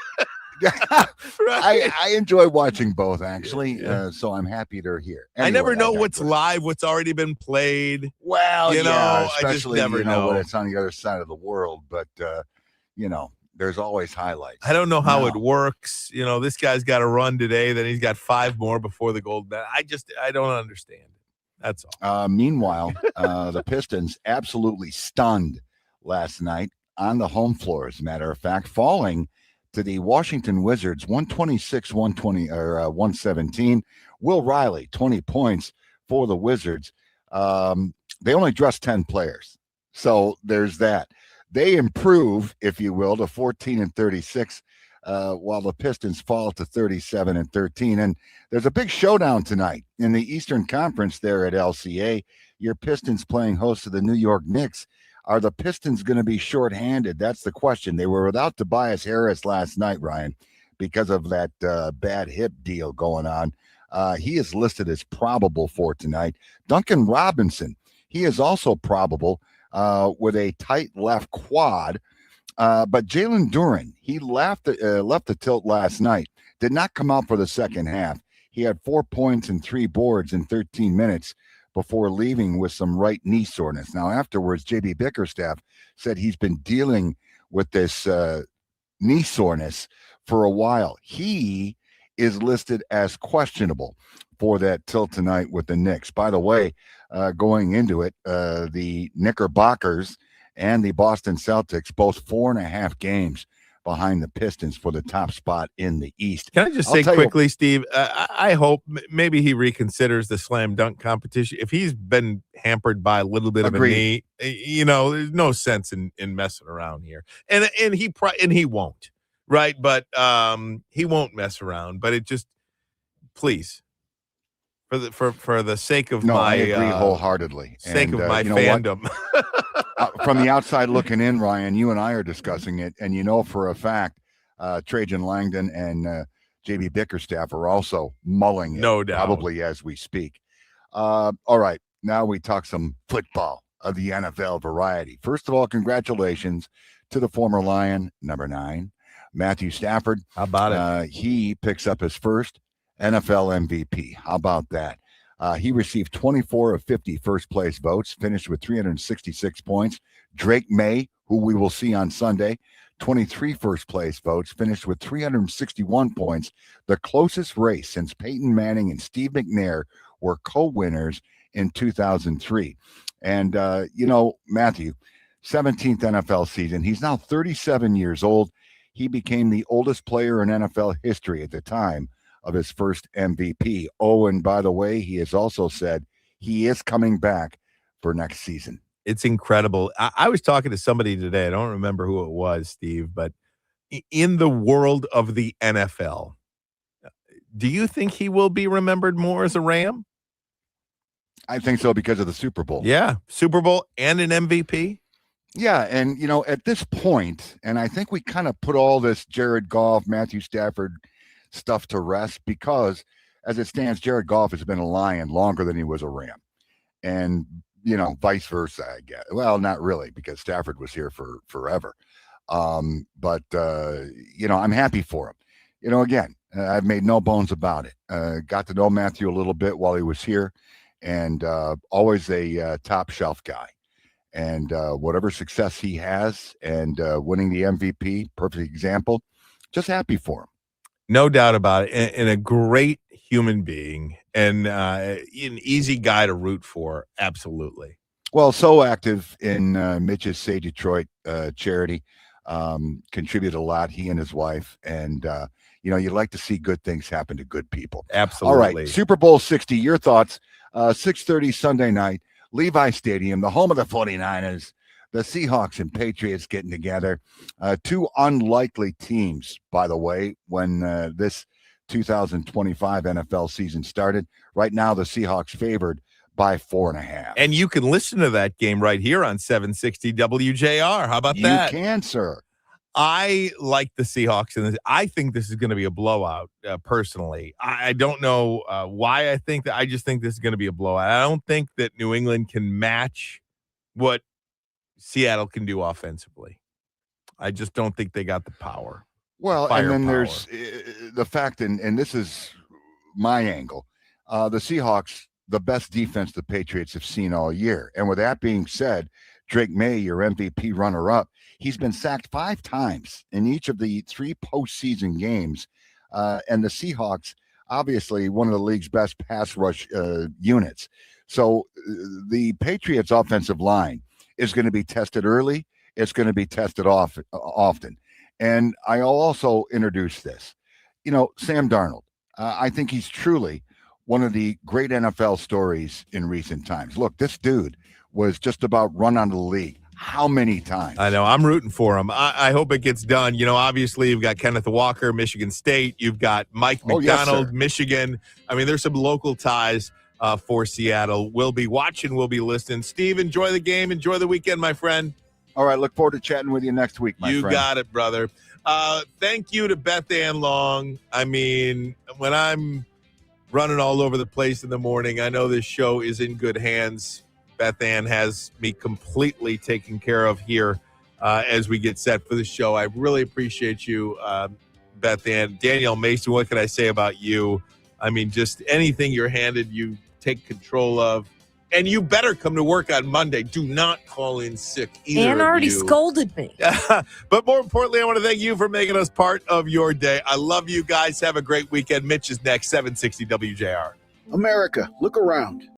Speaker 4: Right. I enjoy watching both, actually, so I'm happy they're here. Anyway,
Speaker 12: I never know what's live, what's already been played.
Speaker 4: Well,
Speaker 12: I
Speaker 4: especially
Speaker 12: just never know
Speaker 4: when it's on the other side of the world. But there's always highlights.
Speaker 12: I don't know how it works. This guy's got a run today, then he's got 5 more before the gold medal. I don't understand it. That's all.
Speaker 4: Meanwhile, the Pistons absolutely stunned last night on the home floor, as a matter of fact, falling to the Washington Wizards 117. Will Riley, 20 points for the Wizards. They only dressed 10 players. So there's that. They improve, if you will, to 14-36, while the Pistons fall to 37-13. And there's a big showdown tonight in the Eastern Conference there at LCA. Your Pistons playing host to the New York Knicks. Are the Pistons going to be shorthanded? That's the question. They were without Tobias Harris last night, Ryan, because of that bad hip deal going on. He is listed as probable for tonight. Duncan Robinson, he is also probable with a tight left quad. But Jalen Duren, he left the tilt last night, did not come out for the second half. He had 4 points and 3 boards in 13 minutes before leaving with some right knee soreness. Now, afterwards, J.B. Bickerstaff said he's been dealing with this knee soreness for a while. He is listed as questionable for that tilt tonight with the Knicks. By the way, going into it, the Knickerbockers and the Boston Celtics, both 4.5 games behind the Pistons for the top spot in the East.
Speaker 12: Can I just say quickly, Steve, I hope maybe he reconsiders the slam dunk competition. If he's been hampered by a little bit of a knee, there's no sense in messing around here. And he won't, right? But he won't mess around. But it just, please, for the sake of my,
Speaker 4: I agree wholeheartedly.
Speaker 12: Sake of my fandom.
Speaker 4: From the outside looking in, Ryan, you and I are discussing it, and for a fact, Trajan Langdon and J.B. Bickerstaff are also mulling it,
Speaker 12: no doubt,
Speaker 4: probably as we speak. All right, now we talk some football of the NFL variety. First of all, congratulations to the former Lion, number 9, Matthew Stafford.
Speaker 12: How about it?
Speaker 4: He picks up his first NFL MVP. How about that? He received 24 of 50 first-place votes, finished with 366 points. Drake May, who we will see on Sunday, 23 first-place votes, finished with 361 points. The closest race since Peyton Manning and Steve McNair were co-winners in 2003. And, Matthew, 17th NFL season. He's now 37 years old. He became the oldest player in NFL history at the time of his first MVP. Oh, and by the way, he has also said he is coming back for next season.
Speaker 12: It's incredible. I was talking to somebody today. I don't remember who it was, Steve, but in the world of the NFL, do you think he will be remembered more as a Ram?
Speaker 4: I think so because of the Super Bowl.
Speaker 12: Yeah, Super Bowl and an MVP.
Speaker 4: Yeah, and, at this point, and I think we kind of put all this Jared Goff, Matthew Stafford stuff to rest because, as it stands, Jared Goff has been a Lion longer than he was a Ram. And, vice versa, I guess. Well, not really, because Stafford was here for forever. But I'm happy for him. Again, I've made no bones about it. Got to know Matthew a little bit while he was here, and always a top shelf guy. And whatever success he has and winning the MVP, perfect example, just happy for him.
Speaker 12: No doubt about it. And a great human being and an easy guy to root for. Absolutely.
Speaker 4: Well, so active in Mitch's Say Detroit charity, contributed a lot, he and his wife. And, you'd like to see good things happen to good people.
Speaker 12: Absolutely.
Speaker 4: All right, Super Bowl 60, your thoughts, 6:30 Sunday night. Levi Stadium, the home of the 49ers, the Seahawks and Patriots getting together. Two unlikely teams, by the way, when this 2025 NFL season started. Right now, the Seahawks favored by 4.5.
Speaker 12: And you can listen to that game right here on 760 WJR. How about that?
Speaker 4: You can, sir.
Speaker 12: I like the Seahawks, and I think this is going to be a blowout, personally. I don't know why I think that. I just think this is going to be a blowout. I don't think that New England can match what Seattle can do offensively. I just don't think they got the power.
Speaker 4: Well, and then there's the fact, and this is my angle, the Seahawks, the best defense the Patriots have seen all year. And with that being said, Drake May, your MVP runner-up, he's been sacked 5 times in each of the 3 postseason games. And the Seahawks, obviously, one of the league's best pass rush units. So the Patriots' offensive line is going to be tested early. It's going to be tested often. And I'll also introduce this. Sam Darnold, I think he's truly one of the great NFL stories in recent times. Look, this dude was just about run out of the league. How many times?
Speaker 12: I know. I'm rooting for him. I hope it gets done. Obviously, you've got Kenneth Walker, Michigan State. You've got Mike McDonald, Michigan. I mean, there's some local ties for Seattle. We'll be watching. We'll be listening. Steve, enjoy the game. Enjoy the weekend, my friend.
Speaker 4: All right. Look forward to chatting with you next week, my friend.
Speaker 12: You got it, brother. Thank you to Beth Ann Long. I mean, when I'm running all over the place in the morning, I know this show is in good hands. Beth Ann has me completely taken care of here as we get set for the show. I really appreciate you, Beth Ann. Danielle Mason, what can I say about you? I mean, just anything you're handed, you take control of. And you better come to work on Monday. Do not call in sick either.
Speaker 14: Ann already scolded me.
Speaker 12: But more importantly, I want to thank you for making us part of your day. I love you guys. Have a great weekend. Mitch is next, 760 WJR.
Speaker 5: America, look around.